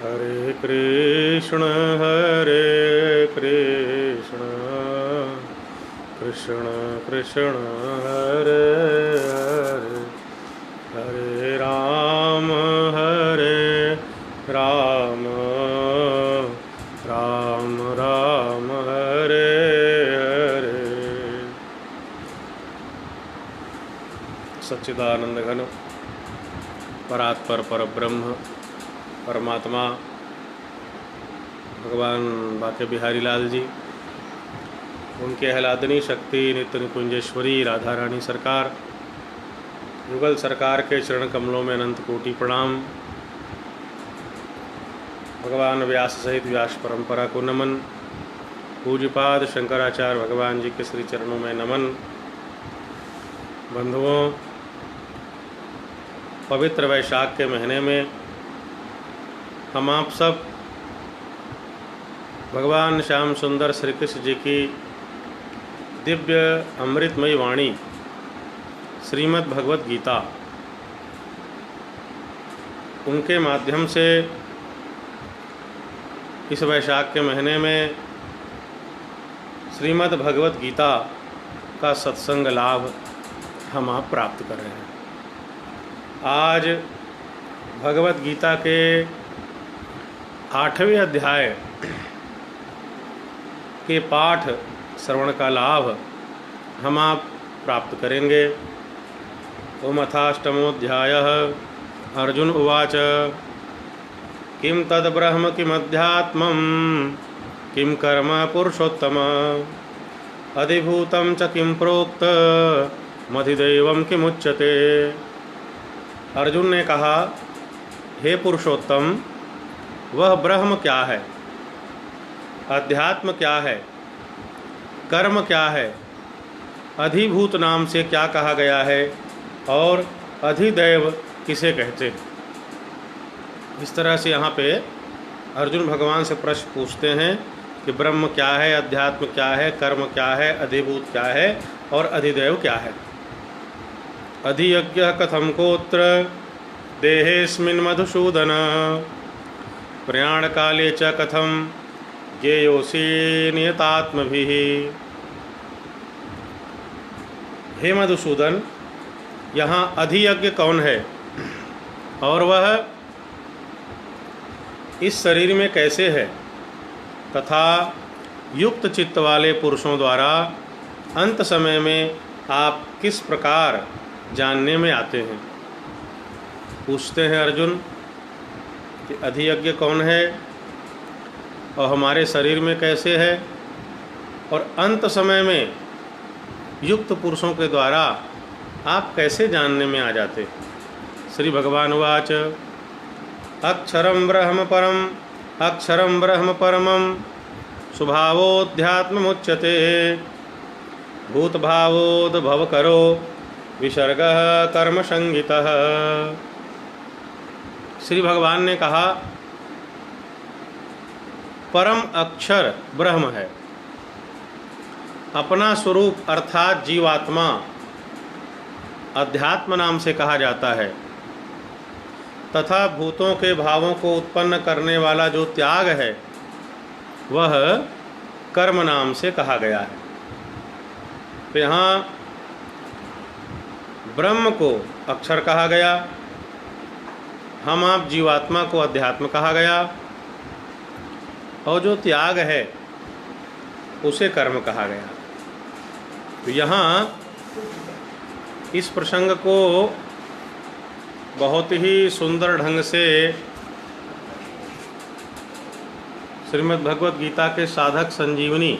हरे कृष्ण कृष्ण कृष्ण हरे हरे, हरे राम राम राम हरे हरे। सच्चिदानंद घन परात्पर परब्रह्म परमात्मा भगवान बाके बिहारी लाल जी, उनके आह्लादनी शक्ति नित्य निकुंजेश्वरी राधा रानी सरकार, युगल सरकार के चरण कमलों में अनंत कोटि प्रणाम। भगवान व्यास सहित व्यास परंपरा को नमन। पूज्यपाद शंकराचार्य भगवान जी के श्री चरणों में नमन। बंधुओं, पवित्र वैशाख के महीने में हम आप सब भगवान श्याम सुंदर श्री कृष्ण जी की दिव्य अमृतमयी वाणी श्रीमद् भगवत गीता, उनके माध्यम से इस वैशाख के महीने में श्रीमद् भगवत गीता का सत्संग लाभ हम आप प्राप्त कर रहे हैं। आज भगवत गीता के 8वें अध्याय के पाठ श्रवण का लाभ हम आप प्राप्त करेंगे। ओम अथाष्टमोऽध्यायः। अर्जुन उवाच किं तद् ब्रह्म किमध्यात्मं किं कर्म पुरुषोत्तम अधिभूतं च किं प्रोक्त मधिदैवं किमुच्यते। अर्जुन ने कहा, हे पुरुषोत्तम, वह ब्रह्म क्या है, अध्यात्म क्या है, कर्म क्या है, अधिभूत नाम से क्या कहा गया है और अधिदैव किसे कहते हैं। इस तरह से यहाँ पे अर्जुन भगवान से प्रश्न पूछते हैं कि ब्रह्म क्या है, अध्यात्म क्या है, कर्म क्या है, अधिभूत क्या है और अधिदैव क्या है। अधियज्ञ कथम कोत्र देहेस्मिन् मधुसूदन प्रयाण काले च कथम ज्ञेयोऽसि नियतात्मभिः। हे मधुसूदन, यहाँ अधियज्ञ कौन है और वह इस शरीर में कैसे है तथा युक्त चित्त वाले पुरुषों द्वारा अंत समय में आप किस प्रकार जानने में आते हैं। पूछते हैं अर्जुन कि अधियज्ञ कौन है और हमारे शरीर में कैसे है और अंत समय में युक्त पुरुषों के द्वारा आप कैसे जानने में आ जाते। श्री भगवान उवाच अक्षरं ब्रह्म परमं स्वभावोऽध्यात्ममुच्यते भूतभावोद्भवकरो विसर्गः कर्म संगितः। श्री भगवान ने कहा, परम अक्षर ब्रह्म है, अपना स्वरूप अर्थात जीवात्मा अध्यात्म नाम से कहा जाता है तथा भूतों के भावों को उत्पन्न करने वाला जो त्याग है वह कर्म नाम से कहा गया है। तो यहाँ ब्रह्म को अक्षर कहा गया, हम आप जीवात्मा को अध्यात्म कहा गया और जो त्याग है उसे कर्म कहा गया। तो यहाँ इस प्रसंग को बहुत ही सुंदर ढंग से श्रीमद् भगवत गीता के साधक संजीवनी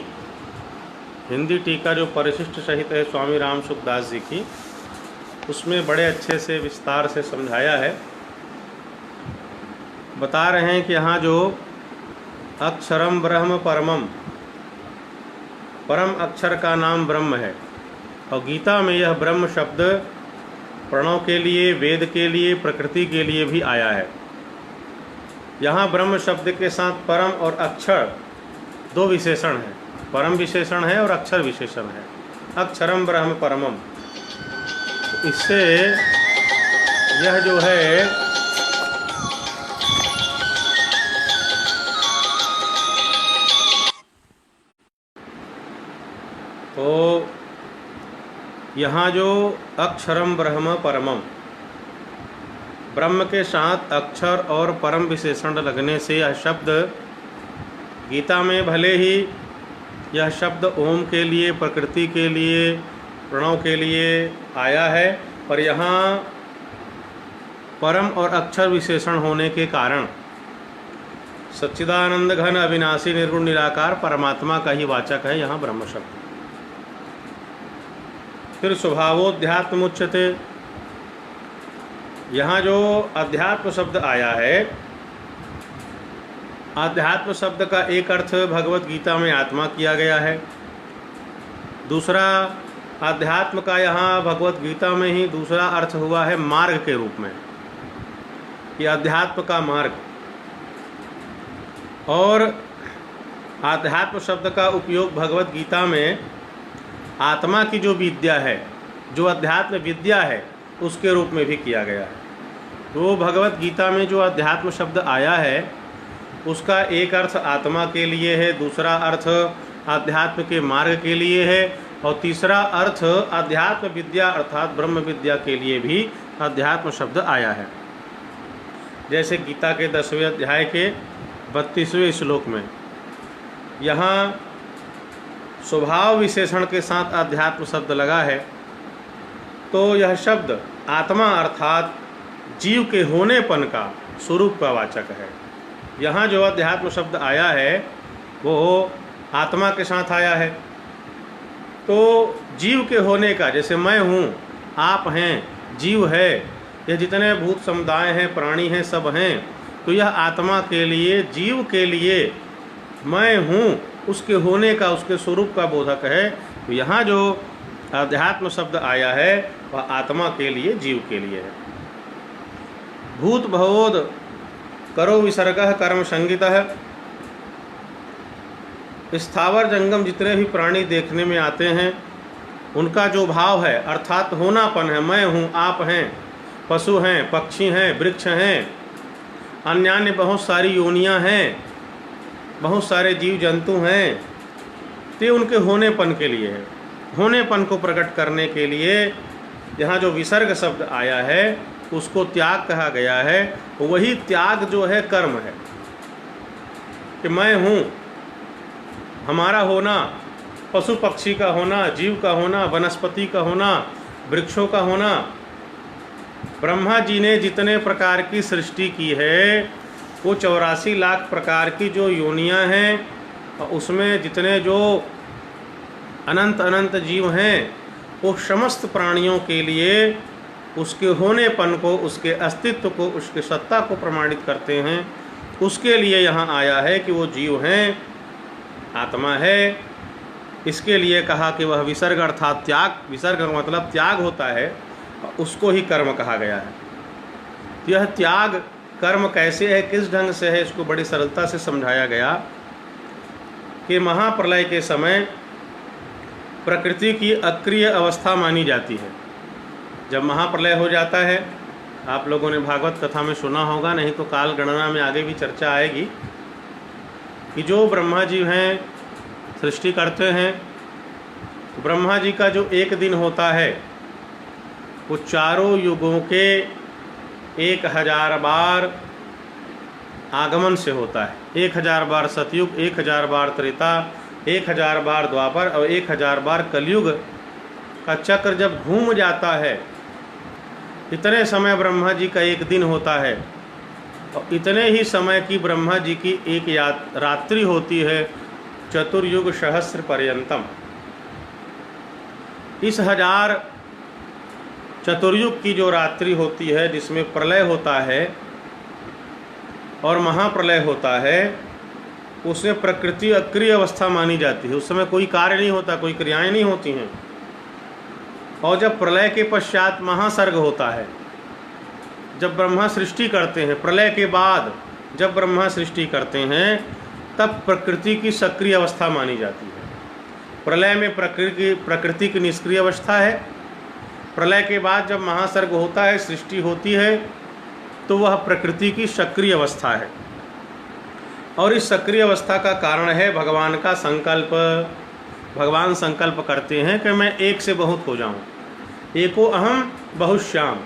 हिंदी टीका जो परिशिष्ट सहित है स्वामी राम सुखदास जी की, उसमें बड़े अच्छे से विस्तार से समझाया है। बता रहे हैं कि यहाँ जो अक्षरम ब्रह्म परमम, परम अक्षर का नाम ब्रह्म है और गीता में यह ब्रह्म शब्द प्रणव के लिए, वेद के लिए, प्रकृति के लिए भी आया है। यहाँ ब्रह्म शब्द के साथ परम और अक्षर दो विशेषण हैं, परम विशेषण है और अक्षर विशेषण है। अक्षरम ब्रह्म परमम, इससे यह जो है यहाँ जो अक्षरम ब्रह्म परमम, ब्रह्म के साथ अक्षर और परम विशेषण लगने से यह शब्द गीता में भले ही यह शब्द ओम के लिए, प्रकृति के लिए, प्रणव के लिए आया है, पर यहाँ परम और अक्षर विशेषण होने के कारण सच्चिदानंद घन अविनाशी निर्गुण निराकार परमात्मा का ही वाचक है यहाँ ब्रह्म शब्द। फिर स्वभावोध्यात्म उच्यते, यहाँ जो अध्यात्म शब्द आया है, अध्यात्म शब्द का एक अर्थ भगवत गीता में आत्मा किया गया है, दूसरा अध्यात्म का यहाँ भगवत गीता में ही दूसरा अर्थ हुआ है मार्ग के रूप में, कि अध्यात्म का मार्ग। और आध्यात्म शब्द का उपयोग भगवत गीता में आत्मा की जो विद्या है, जो अध्यात्म विद्या है, उसके रूप में भी किया गया है। तो भगवत गीता में जो अध्यात्म शब्द आया है उसका एक अर्थ आत्मा के लिए है, दूसरा अर्थ अध्यात्म के मार्ग के लिए है, और तीसरा अर्थ अध्यात्म विद्या अर्थात ब्रह्म विद्या के लिए भी अध्यात्म शब्द आया है। जैसे गीता के 10वें अध्याय के 32वें श्लोक में यहाँ स्वभाव विशेषण के साथ अध्यात्म शब्द लगा है, तो यह शब्द आत्मा अर्थात जीव के होनेपन का स्वरूप का वाचक है। यहाँ जो अध्यात्म शब्द आया है वो आत्मा के साथ आया है, तो जीव के होने का, जैसे मैं हूँ, आप हैं, जीव है, ये जितने भूत समुदाय हैं, प्राणी हैं, सब हैं, तो यह आत्मा के लिए, जीव के लिए मैं हूँ, उसके होने का, उसके स्वरूप का बोधक है। तो यहाँ जो अध्यात्म शब्द आया है वह आत्मा के लिए, जीव के लिए है। भूत भवोद करो विसर्गः कर्म संगितः, स्थावर जंगम जितने भी प्राणी देखने में आते हैं उनका जो भाव है अर्थात होनापन है, मैं हूँ, आप हैं, पशु हैं, पक्षी हैं, वृक्ष हैं, अन्यान्य बहुत सारी योनियाँ हैं, बहुत सारे जीव जंतु हैं, तो उनके होनेपन के लिए है, होनेपन को प्रकट करने के लिए यहाँ जो विसर्ग शब्द आया है उसको त्याग कहा गया है। वही त्याग जो है कर्म है, कि मैं हूँ, हमारा होना, पशु पक्षी का होना, जीव का होना, वनस्पति का होना, वृक्षों का होना। ब्रह्मा जी ने जितने प्रकार की सृष्टि की है वो 84 लाख प्रकार की जो योनियां हैं, उसमें जितने जो अनंत अनंत जीव हैं, वो समस्त प्राणियों के लिए उसके होनेपन को, उसके अस्तित्व को, उसके सत्ता को प्रमाणित करते हैं। उसके लिए यहाँ आया है कि वो जीव हैं, आत्मा है। इसके लिए कहा कि वह विसर्ग अर्थात त्याग, विसर्ग का मतलब त्याग होता है, उसको ही कर्म कहा गया है। तो यह त्याग कर्म कैसे है, किस ढंग से है, इसको बड़ी सरलता से समझाया गया कि महाप्रलय के समय प्रकृति की अक्रिय अवस्था मानी जाती है। जब महाप्रलय हो जाता है, आप लोगों ने भागवत कथा में सुना होगा, नहीं तो काल गणना में आगे भी चर्चा आएगी, कि जो ब्रह्मा जी हैं सृष्टि करते हैं, तो ब्रह्मा जी का जो एक दिन होता है वो चारों युगों के 1000 बार आगमन से होता है। 1000 बार सतयुग, 1000 बार त्रेता, 1000 बार द्वापर और 1000 बार कलयुग का चक्र जब घूम जाता है, इतने समय ब्रह्मा जी का एक दिन होता है, और इतने ही समय की ब्रह्मा जी की एक रात्रि होती है, चतुर्युग सहस्र पर्यंतम। इस 1000 चतुर्युग की जो रात्रि होती है, जिसमें प्रलय होता है और महाप्रलय होता है, उसमें प्रकृति अक्रिय अवस्था मानी जाती है। उस समय कोई कार्य नहीं होता, कोई क्रियाएं नहीं होती हैं। और जब प्रलय के पश्चात महासर्ग होता है, जब ब्रह्मा सृष्टि करते हैं, प्रलय के बाद जब ब्रह्मा सृष्टि करते हैं, तब प्रकृति की सक्रिय अवस्था मानी जाती है। प्रलय में प्रकृति की निष्क्रिय अवस्था है। प्रलय के बाद जब महासर्ग होता है, सृष्टि होती है, तो वह प्रकृति की सक्रिय अवस्था है। और इस सक्रिय अवस्था का कारण है भगवान का संकल्प। भगवान संकल्प करते हैं कि मैं एक से बहुत हो जाऊं, एको अहम बहुश्याम।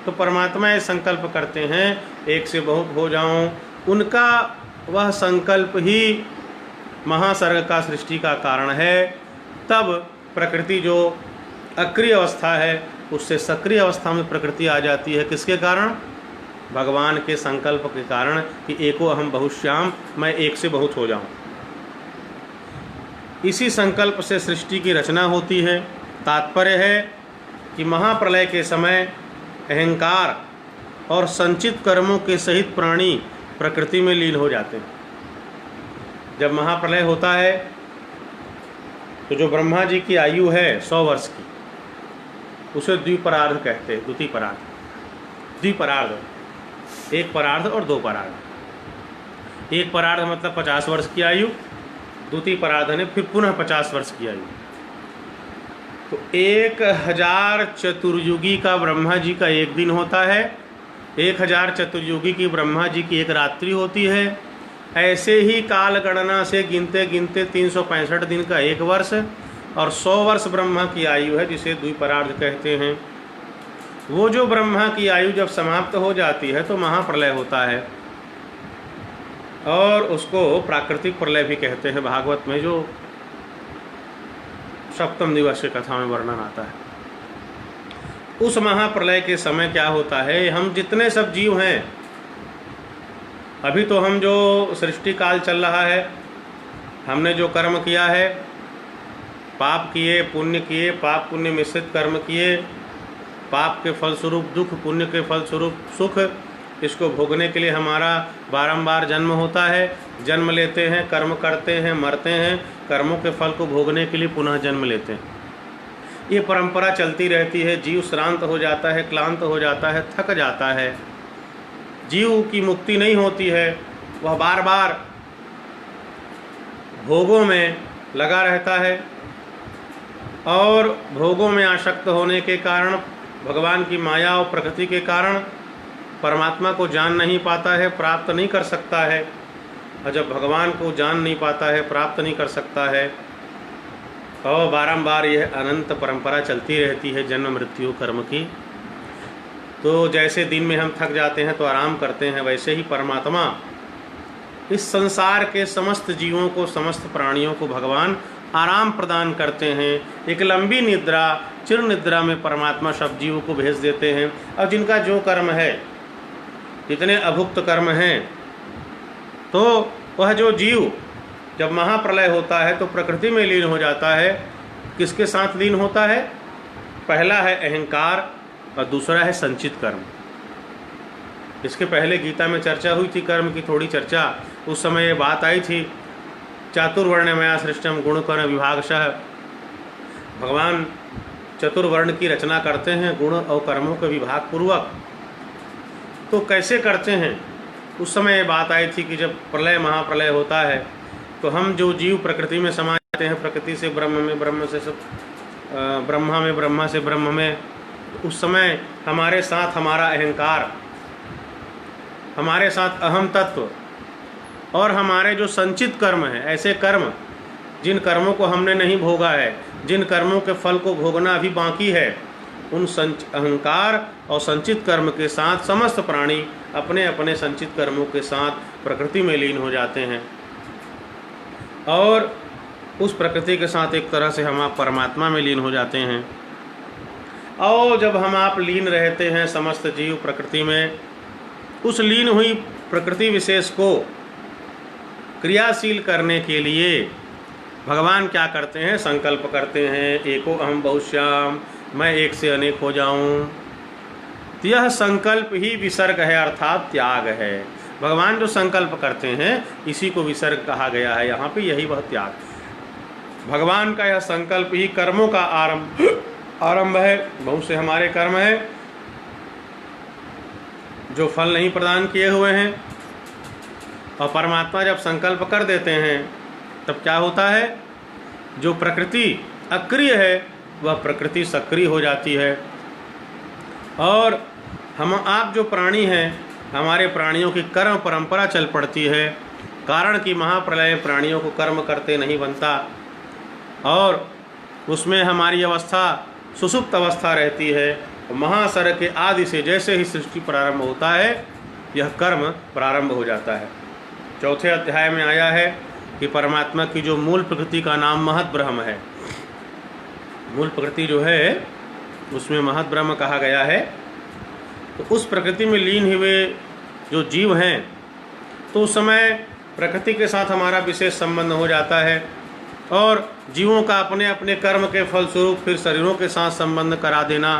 तो परमात्मा ये संकल्प करते हैं एक से बहुत हो जाऊं। उनका वह संकल्प ही महासर्ग का सृष्टि का कारण है। तब प्रकृति जो अक्रिय अवस्था है उससे सक्रिय अवस्था में प्रकृति आ जाती है। किसके कारण? भगवान के संकल्प के कारण कि एको अहम बहुश्याम, मैं एक से बहुत हो जाऊं। इसी संकल्प से सृष्टि की रचना होती है। तात्पर्य है कि महाप्रलय के समय अहंकार और संचित कर्मों के सहित प्राणी प्रकृति में लीन हो जाते हैं। जब महाप्रलय होता है तो जो ब्रह्मा जी की आयु है 100 वर्ष की, उसे द्विपरार्ध कहते हैं। द्विपरार्ध, एक परार्ध और दो परार्ध। एक परार्ध मतलब 50 वर्ष की आयु, द्वितीय परार्ध ने फिर पुनः 50 वर्ष की आयु। तो 1000 चतुर्युगी का ब्रह्मा जी का एक दिन होता है, 1000 चतुर्युगी की ब्रह्मा जी की एक रात्रि होती है। ऐसे ही काल गणना से गिनते गिनते 365 दिन का एक वर्ष और 100 वर्ष ब्रह्मा की आयु है, जिसे द्विपरार्ध कहते हैं। वो जो ब्रह्मा की आयु जब समाप्त हो जाती है तो महाप्रलय होता है और उसको प्राकृतिक प्रलय भी कहते हैं। भागवत में जो सप्तम दिवस की कथा में वर्णन आता है, उस महाप्रलय के समय क्या होता है, हम जितने सब जीव हैं, अभी तो हम जो सृष्टि काल चल रहा है, हमने जो कर्म किया है, पाप किए पुण्य किए, पाप पुण्य मिश्रित कर्म किए, पाप के फलस्वरूप दुख, पुण्य के फलस्वरूप सुख, इसको भोगने के लिए हमारा बारंबार जन्म होता है। जन्म लेते हैं, कर्म करते हैं, मरते हैं, कर्मों के फल को भोगने के लिए पुनः जन्म लेते हैं। ये परंपरा चलती रहती है। जीव श्रांत हो जाता है, क्लांत हो जाता है, थक जाता है। जीव की मुक्ति नहीं होती है, वह बार बार भोगों में लगा रहता है और भोगों में आसक्त होने के कारण, भगवान की माया और प्रकृति के कारण परमात्मा को जान नहीं पाता है, प्राप्त नहीं कर सकता है। और जब भगवान को जान नहीं पाता है, प्राप्त नहीं कर सकता है, और बारंबार यह अनंत परंपरा चलती रहती है जन्म मृत्यु कर्म की। तो जैसे दिन में हम थक जाते हैं तो आराम करते हैं, वैसे ही परमात्मा इस संसार के समस्त जीवों को, समस्त प्राणियों को भगवान आराम प्रदान करते हैं। एक लंबी निद्रा, चिर निद्रा में परमात्मा सब जीवों को भेज देते हैं। और जिनका जो कर्म है, जितने अभुक्त कर्म हैं, तो वह जो जीव जब महाप्रलय होता है तो प्रकृति में लीन हो जाता है। किसके साथ लीन होता है? पहला है अहंकार और दूसरा है संचित कर्म। इसके पहले गीता में चर्चा हुई थी, कर्म की थोड़ी चर्चा। उस समय ये बात आई थी, चातुर्वर्ण्यमया सृष्टम गुणकर्म विभागशः। भगवान चतुर्वर्ण की रचना करते हैं गुण और कर्मों के विभाग पूर्वक। तो कैसे करते हैं? उस समय ये बात आई थी कि जब प्रलय महाप्रलय होता है तो हम जो जीव प्रकृति में समा जाते हैं, प्रकृति से ब्रह्म में, ब्रह्म से सब ब्रह्मा में, ब्रह्मा से ब्रह्म में, उस समय हमारे साथ हमारा अहंकार, हमारे साथ अहम तत्व और हमारे जो संचित कर्म हैं, ऐसे कर्म जिन कर्मों को हमने नहीं भोगा है, जिन कर्मों के फल को भोगना अभी बाकी है, उन अहंकार और संचित कर्म के साथ समस्त प्राणी अपने अपने संचित कर्मों के साथ प्रकृति में लीन हो जाते हैं और उस प्रकृति के साथ एक तरह से हम आप परमात्मा में लीन हो जाते हैं। और जब हम आप लीन रहते हैं समस्त जीव प्रकृति में, उस लीन हुई प्रकृति विशेष को क्रियाशील करने के लिए भगवान क्या करते हैं? संकल्प करते हैं, एको अहम बहुश्याम, मैं एक से अनेक हो जाऊं। यह संकल्प ही विसर्ग है, अर्थात त्याग है। भगवान जो संकल्प करते हैं इसी को विसर्ग कहा गया है। यहाँ पे यही वह त्याग, भगवान का यह संकल्प ही कर्मों का आरंभ है। बहुत से हमारे कर्म है जो फल नहीं प्रदान किए हुए हैं, और परमात्मा जब संकल्प कर देते हैं तब क्या होता है? जो प्रकृति अक्रिय है वह प्रकृति सक्रिय हो जाती है। और हम आप जो प्राणी हैं, हमारे प्राणियों की कर्म परंपरा चल पड़ती है। कारण कि महाप्रलय प्राणियों को कर्म करते नहीं बनता और उसमें हमारी अवस्था सुषुप्त अवस्था रहती है। महासर के आदि से जैसे ही सृष्टि प्रारंभ होता है यह कर्म प्रारंभ हो जाता है। चौथे अध्याय में आया है कि परमात्मा की जो मूल प्रकृति का नाम महत ब्रह्म है, मूल प्रकृति जो है उसमें महत ब्रह्म कहा गया है। तो उस प्रकृति में लीन हुए जो जीव हैं तो उस समय प्रकृति के साथ हमारा विशेष संबंध हो जाता है और जीवों का अपने अपने कर्म के फलस्वरूप फिर शरीरों के साथ संबंध करा देना,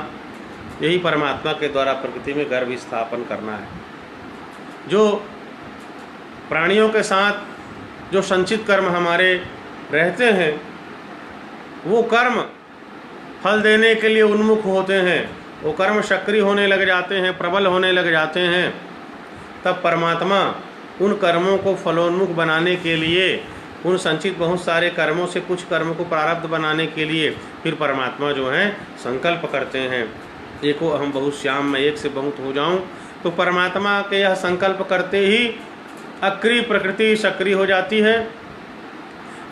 यही परमात्मा के द्वारा प्रकृति में गर्भ स्थापन करना है। जो प्राणियों के साथ जो संचित कर्म हमारे रहते हैं वो कर्म फल देने के लिए उन्मुख होते हैं, वो कर्म सक्रिय होने लग जाते हैं, प्रबल होने लग जाते हैं। तब परमात्मा उन कर्मों को फलोन्मुख बनाने के लिए, उन संचित बहुत सारे कर्मों से कुछ कर्म को प्रारब्ध बनाने के लिए फिर परमात्मा जो है संकल्प करते हैं, एको अहम बहुश्याम, मैं एक से बहुत हो जाऊं। तो परमात्मा के यह संकल्प करते ही अक्रिय प्रकृति सक्रिय हो जाती है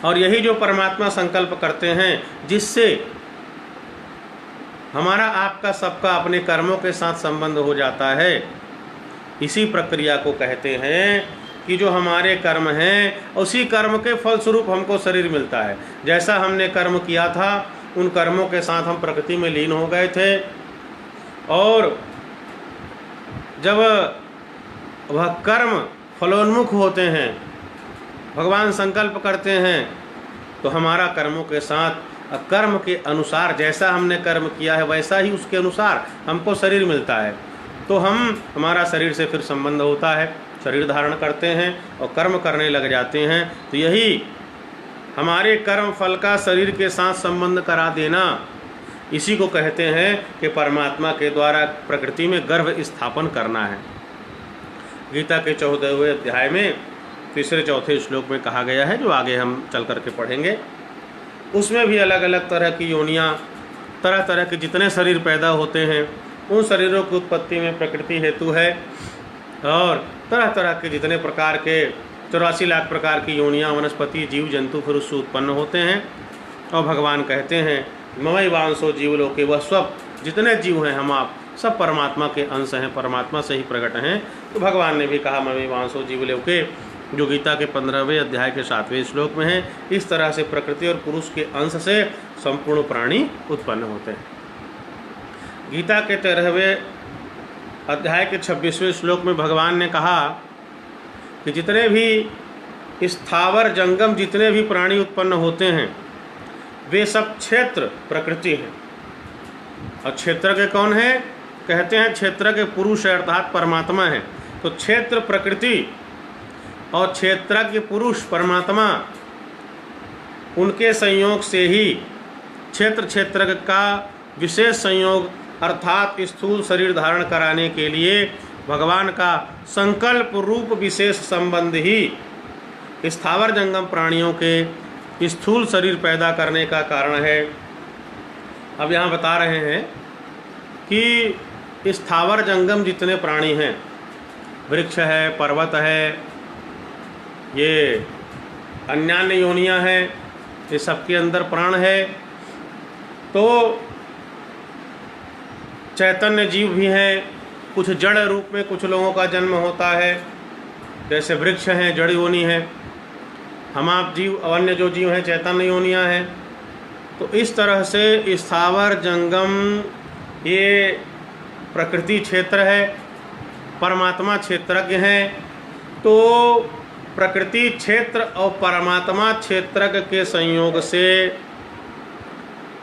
और यही जो परमात्मा संकल्प करते हैं जिससे हमारा आपका सबका अपने कर्मों के साथ संबंध हो जाता है, इसी प्रक्रिया को कहते हैं कि जो हमारे कर्म हैं उसी कर्म के फलस्वरूप हमको शरीर मिलता है। जैसा हमने कर्म किया था उन कर्मों के साथ हम प्रकृति में लीन हो गए थे और जब वह कर्म फलोन्मुख होते हैं, भगवान संकल्प करते हैं, तो हमारा कर्मों के साथ कर्म के अनुसार जैसा हमने कर्म किया है वैसा ही उसके अनुसार हमको शरीर मिलता है। तो हमारा शरीर से फिर संबंध होता है, शरीर धारण करते हैं और कर्म करने लग जाते हैं। तो यही हमारे कर्म फल का शरीर के साथ संबंध करा देना, इसी को कहते हैं कि परमात्मा के द्वारा प्रकृति में गर्भ स्थापन करना है। गीता के 14वें अध्याय में तीसरे चौथे श्लोक में कहा गया है, जो आगे हम चल करके पढ़ेंगे। उसमें भी अलग अलग तरह की योनियाँ, तरह तरह के जितने शरीर पैदा होते हैं उन शरीरों की उत्पत्ति में प्रकृति हेतु है और तरह तरह के जितने प्रकार के 84 लाख प्रकार की योनियाँ, वनस्पति, जीव जंतु फिर उससे उत्पन्न होते हैं। और भगवान कहते हैं ममई वांसो जीवलोके, वह सब जितने जीव हैं हम आप सब परमात्मा के अंश हैं, परमात्मा से ही प्रकट हैं। तो भगवान ने भी कहा ममई वांसो जीवलोके, जो गीता के 15वें अध्याय के 7वें श्लोक में है। इस तरह से प्रकृति और पुरुष के अंश से संपूर्ण प्राणी उत्पन्न होते हैं। गीता के 13वें अध्याय के 26वें श्लोक में भगवान ने कहा कि जितने भी स्थावर जंगम जितने भी प्राणी उत्पन्न होते हैं वे सब क्षेत्र प्रकृति हैं। और क्षेत्र के कौन है? कहते हैं क्षेत्र के पुरुष अर्थात परमात्मा है। तो क्षेत्र प्रकृति और क्षेत्रज्ञ पुरुष परमात्मा, उनके संयोग से ही क्षेत्रज्ञ का विशेष संयोग अर्थात स्थूल शरीर धारण कराने के लिए भगवान का संकल्प रूप विशेष संबंध ही स्थावर जंगम प्राणियों के स्थूल शरीर पैदा करने का कारण है। अब यहाँ बता रहे हैं कि स्थावर जंगम जितने प्राणी हैं, वृक्ष है, पर्वत है, ये अन्यान्य योनियाँ हैं, ये सबके अंदर प्राण है। तो चैतन्य जीव भी हैं, कुछ जड़ रूप में कुछ लोगों का जन्म होता है, जैसे वृक्ष हैं जड़ योनि है, हम आप जीव अन्य जो जीव हैं चैतन्य योनियाँ हैं। तो इस तरह से स्थावर जंगम ये प्रकृति क्षेत्र है, परमात्मा क्षेत्रज्ञ हैं। तो प्रकृति क्षेत्र और परमात्मा क्षेत्रज्ञ के संयोग से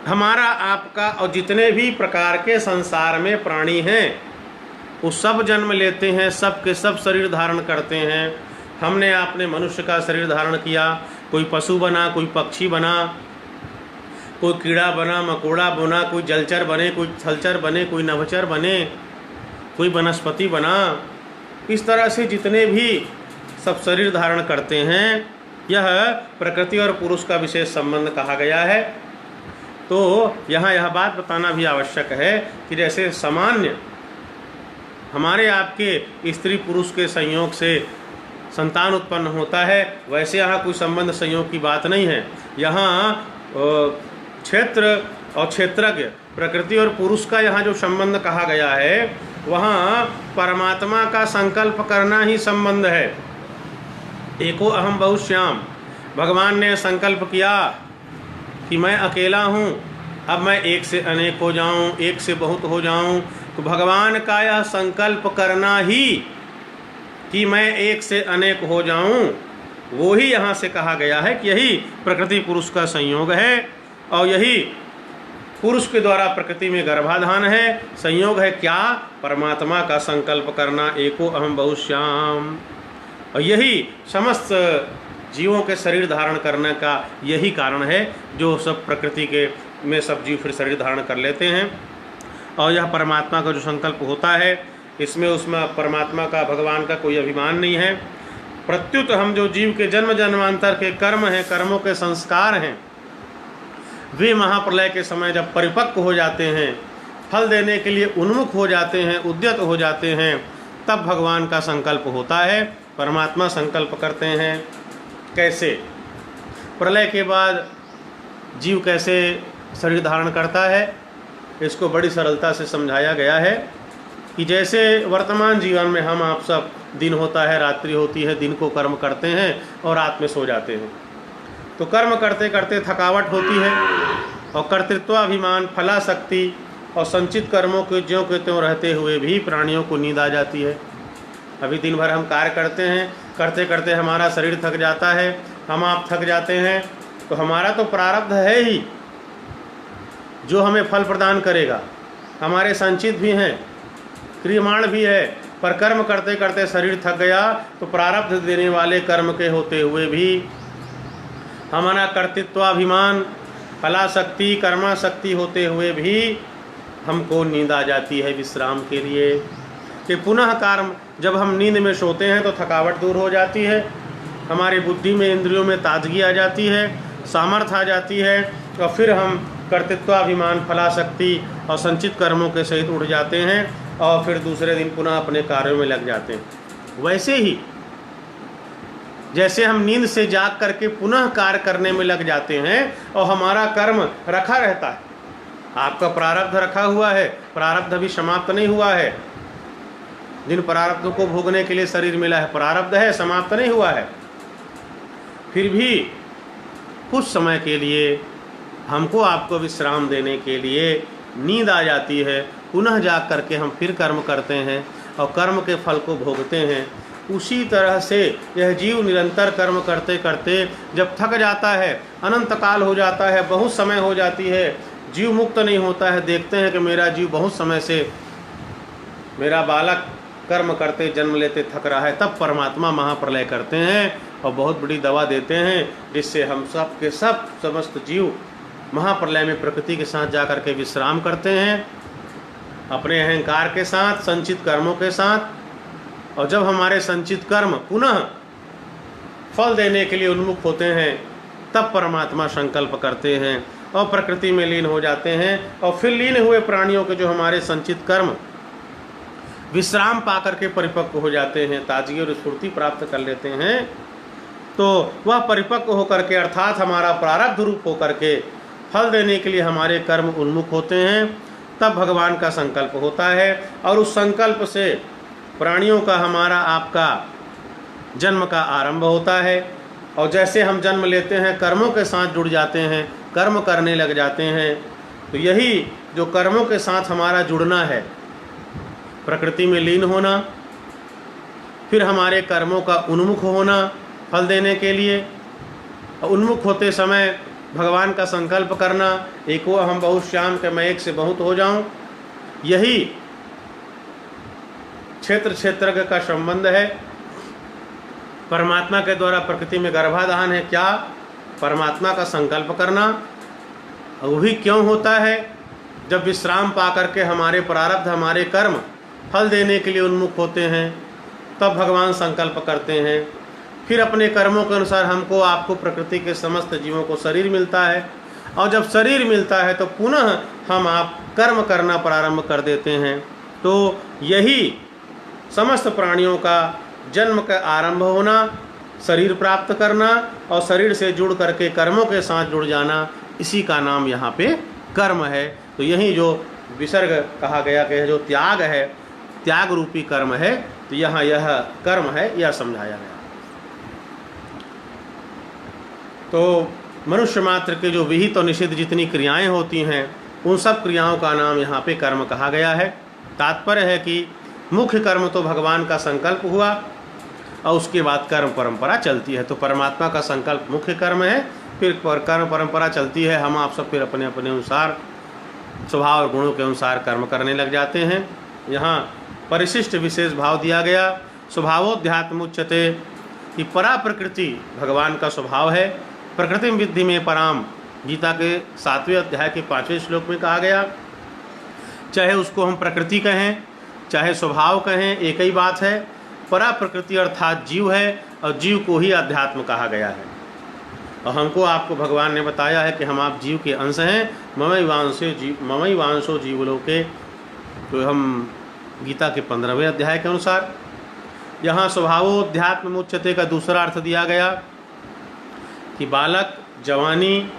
हमारा आपका और जितने भी प्रकार के संसार में प्राणी हैं वो सब जन्म लेते हैं, सब के सब शरीर धारण करते हैं। हमने आपने मनुष्य का शरीर धारण किया, कोई पशु बना, कोई पक्षी बना, कोई कीड़ा बना, मकोड़ा बना, कोई जलचर बने, कोई थलचर बने, कोई नभचर बने, कोई वनस्पति बना। इस तरह से जितने भी सब शरीर धारण करते हैं, यह प्रकृति और पुरुष का विशेष संबंध कहा गया है। तो यहाँ यह बात बताना भी आवश्यक है कि जैसे सामान्य हमारे आपके स्त्री पुरुष के संयोग से संतान उत्पन्न होता है, वैसे यहाँ कोई संबंध संयोग की बात नहीं है। यहाँ क्षेत्र और क्षेत्रज्ञ प्रकृति और पुरुष का यहाँ जो संबंध कहा गया है वहाँ परमात्मा का संकल्प करना ही संबंध है। एको अहम बहुश्याम, भगवान ने संकल्प किया कि मैं अकेला हूँ, अब मैं एक से अनेक हो जाऊँ, एक से बहुत हो जाऊँ। तो भगवान का यह संकल्प करना ही कि मैं एक से अनेक हो जाऊँ, वो ही यहाँ से कहा गया है कि यही प्रकृति पुरुष का संयोग है और यही पुरुष के द्वारा प्रकृति में गर्भाधान है। संयोग है क्या? परमात्मा का संकल्प करना, एको अहम बहुश्याम। और यही समस्त जीवों के शरीर धारण करने का यही कारण है, जो सब प्रकृति के में सब जीव फिर शरीर धारण कर लेते हैं। और यह परमात्मा का जो संकल्प होता है, इसमें उसमें परमात्मा का, भगवान का कोई अभिमान नहीं है। प्रत्युत हम जो जीव के जन्म जन्मांतर के कर्म हैं, कर्मों के संस्कार हैं, वे महाप्रलय के समय जब परिपक्व हो जाते हैं, फल देने के लिए उन्मुख हो जाते हैं, उद्यत हो जाते हैं, तब भगवान का संकल्प होता है। परमात्मा संकल्प करते हैं। कैसे? प्रलय के बाद जीव कैसे शरीर धारण करता है, इसको बड़ी सरलता से समझाया गया है कि जैसे वर्तमान जीवन में हम आप सब, दिन होता है, रात्रि होती है, दिन को कर्म करते हैं और रात में सो जाते हैं। तो कर्म करते करते थकावट होती है और कर्तृत्वाभिमान, फलाशक्ति और संचित कर्मों के ज्यों के त्यों रहते हुए भी प्राणियों को नींद आ जाती है। अभी दिन भर हम कार्य करते हैं, करते करते हमारा शरीर थक जाता है, हम आप थक जाते हैं, तो हमारा तो प्रारब्ध है ही जो हमें फल प्रदान करेगा। हमारे संचित भी हैं, क्रियमाण भी है, पर कर्म करते करते शरीर थक गया तो प्रारब्ध देने वाले कर्म के होते हुए भी हमारा कर्तृत्वाभिमान, फलाशक्ति, कर्माशक्ति होते हुए भी हमको नींद आ जाती है विश्राम के लिए। कि पुनः कर्म, जब हम नींद में सोते हैं तो थकावट दूर हो जाती है, हमारी बुद्धि में, इंद्रियों में ताजगी आ जाती है, सामर्थ्य आ जाती है और फिर हम कर्तृत्वाभिमान, फलाशक्ति और संचित कर्मों के सहित उठ जाते हैं और फिर दूसरे दिन पुनः अपने कार्यों में लग जाते हैं। वैसे ही जैसे हम नींद से जाग करके पुनः कार्य करने में लग जाते हैं और हमारा कर्म रखा रहता है। आपका प्रारब्ध रखा हुआ है, प्रारब्ध अभी समाप्त नहीं हुआ है। जिन प्रारब्धों को भोगने के लिए शरीर मिला है, प्रारब्ध है, समाप्त नहीं हुआ है। फिर भी कुछ समय के लिए हमको आपको विश्राम देने के लिए नींद आ जाती है, पुनः जाग करके हम फिर कर्म करते हैं और कर्म के फल को भोगते हैं। उसी तरह से यह जीव निरंतर कर्म करते करते जब थक जाता है, अनंत काल हो जाता है, बहुत समय हो जाती है, जीव मुक्त नहीं होता है। देखते हैं कि मेरा जीव बहुत समय से, मेरा बालक कर्म करते जन्म लेते थक रहा है, तब परमात्मा महाप्रलय करते हैं और बहुत बड़ी दवा देते हैं, जिससे हम सब के सब समस्त जीव महाप्रलय में प्रकृति के साथ जाकर के विश्राम करते हैं, अपने अहंकार के साथ, संचित कर्मों के साथ। और जब हमारे संचित कर्म पुनः फल देने के लिए उन्मुख होते हैं, तब परमात्मा संकल्प करते हैं और प्रकृति में लीन हो जाते हैं। और फिर लीन हुए प्राणियों के जो हमारे संचित कर्म विश्राम पा करके परिपक्व हो जाते हैं, ताजगी और स्फूर्ति प्राप्त कर लेते हैं, तो वह परिपक्व होकर के, अर्थात हमारा प्रारब्ध रूप होकर के फल देने के लिए हमारे कर्म उन्मुख होते हैं। तब भगवान का संकल्प होता है और उस संकल्प से प्राणियों का, हमारा आपका जन्म का आरंभ होता है। और जैसे हम जन्म लेते हैं, कर्मों के साथ जुड़ जाते हैं, कर्म करने लग जाते हैं, तो यही जो कर्मों के साथ हमारा जुड़ना है, प्रकृति में लीन होना, फिर हमारे कर्मों का उन्मुख होना फल देने के लिए, उन्मुख होते समय भगवान का संकल्प करना, एको अहम बहुश्याम, के मैं एक से बहुत हो जाऊं, यही क्षेत्र क्षेत्रज्ञ का संबंध है। परमात्मा के द्वारा प्रकृति में गर्भाधान है क्या? परमात्मा का संकल्प करना। वो भी क्यों होता है? जब विश्राम पा करके हमारे प्रारब्ध, हमारे कर्म फल देने के लिए उन्मुख होते हैं, तब भगवान संकल्प करते हैं। फिर अपने कर्मों के अनुसार हमको, आपको, प्रकृति के समस्त जीवों को शरीर मिलता है और जब शरीर मिलता है तो पुनः हम आप कर्म करना प्रारंभ कर देते हैं। तो यही समस्त प्राणियों का जन्म का आरंभ होना, शरीर प्राप्त करना और शरीर से जुड़ करके कर्मों के साथ जुड़ जाना, इसी का नाम यहाँ पे कर्म है। तो यही जो विसर्ग कहा गया कि जो त्याग है, त्याग रूपी कर्म है, तो यहाँ यह कर्म है, यह समझाया गया। तो मनुष्य मात्र के जो विहित और निषिद्ध जितनी क्रियाएं होती हैं, उन सब क्रियाओं का नाम यहाँ पे कर्म कहा गया है। तात्पर्य है कि मुख्य कर्म तो भगवान का संकल्प हुआ और उसके बाद कर्म परंपरा चलती है। तो परमात्मा का संकल्प मुख्य कर्म है, फिर कर्म परंपरा चलती है। हम आप सब फिर अपने अपने अनुसार स्वभाव और गुणों के अनुसार कर्म करने लग जाते हैं। यहाँ परिशिष्ट विशेष भाव दिया गया। स्वभावोध्यात्म उच्यते कि परा प्रकृति भगवान का स्वभाव है। प्रकृति विद्धि में पराम, गीता के 7वें अध्याय के 5वें श्लोक में कहा गया। चाहे उसको हम प्रकृति कहें, चाहे स्वभाव कहें, एक ही बात है। परा प्रकृति अर्थात जीव है, और जीव को ही अध्यात्म कहा गया है। और हमको आपको भगवान ने बताया है कि हम आप जीव के अंश हैं। ममई वांशो जीवलोके, तो हम गीता के 15वें अध्याय के अनुसार। यहाँ स्वभावोध्यात्म उच्यते का दूसरा अर्थ दिया गया कि बालक, जवानी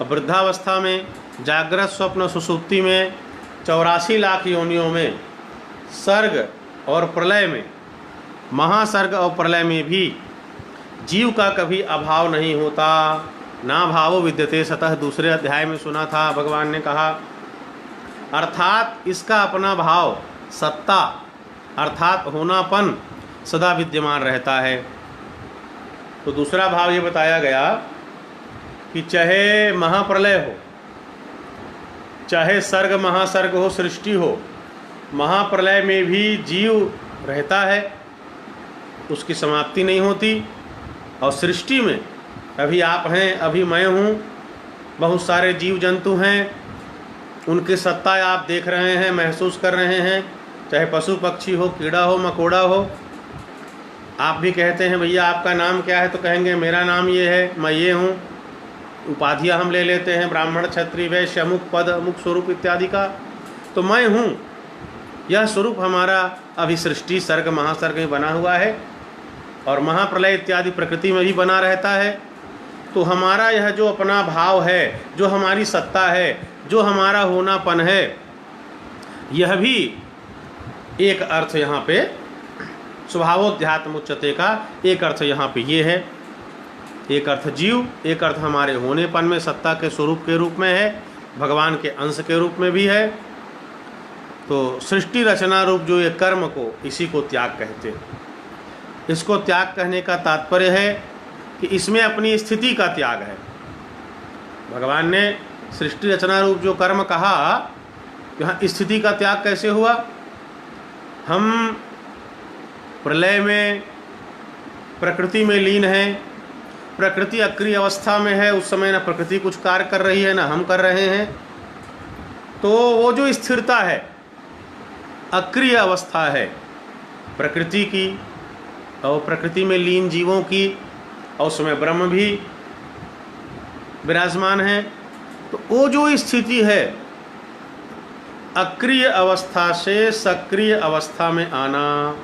और वृद्धावस्था में, जागृत, स्वप्न, सुषुप्ति में, 84 लाख योनियों में, सर्ग और प्रलय में, महासर्ग और प्रलय में भी जीव का कभी अभाव नहीं होता। ना भावो विद्यते सतः, दूसरे अध्याय में सुना था भगवान ने कहा। अर्थात इसका अपना भाव, सत्ता अर्थात होनापन सदा विद्यमान रहता है। तो दूसरा भाव ये बताया गया कि चाहे महाप्रलय हो, चाहे सर्ग महासर्ग हो, सृष्टि हो, महाप्रलय में भी जीव रहता है, उसकी समाप्ति नहीं होती। और सृष्टि में अभी आप हैं, अभी मैं हूँ, बहुत सारे जीव जंतु हैं, उनकी सत्ता आप देख रहे हैं, महसूस कर रहे हैं। चाहे पशु पक्षी हो, कीड़ा हो, मकोड़ा हो। आप भी कहते हैं भैया आपका नाम क्या है, तो कहेंगे मेरा नाम ये है, मैं ये हूँ। उपाधियाँ हम ले लेते हैं, ब्राह्मण, क्षत्रिय, वैश्य, अमुक पद, अमुक स्वरूप इत्यादि का। तो मैं हूँ, यह स्वरूप हमारा अभी सृष्टि, सर्ग महासर्ग में बना हुआ है, और महाप्रलय इत्यादि प्रकृति में भी बना रहता है। तो हमारा यह जो अपना भाव है, जो हमारी सत्ता है, जो हमारा होनापन है, यह भी एक अर्थ यहाँ पे स्वभावोध्यात्म उच्यते का एक अर्थ यहाँ पे ये है। एक अर्थ जीव, एक अर्थ हमारे होनेपन में, सत्ता के स्वरूप के रूप में है, भगवान के अंश के रूप में भी है। तो सृष्टि रचना रूप जो ये कर्म को, इसी को त्याग कहते हैं। इसको त्याग कहने का तात्पर्य है कि इसमें अपनी स्थिति का त्याग है। भगवान ने सृष्टि रचना रूप जो कर्म कहा, यहाँ स्थिति का त्याग कैसे हुआ? हम प्रलय में, प्रकृति में लीन हैं, प्रकृति अक्रिय अवस्था में है, उस समय ना प्रकृति कुछ कार्य कर रही है, ना हम कर रहे हैं। तो वो जो स्थिरता है, अक्रिय अवस्था है प्रकृति की, और प्रकृति में लीन जीवों की, और उसमें ब्रह्म भी विराजमान है। तो वो जो स्थिति है, अक्रिय अवस्था से सक्रिय अवस्था में आना,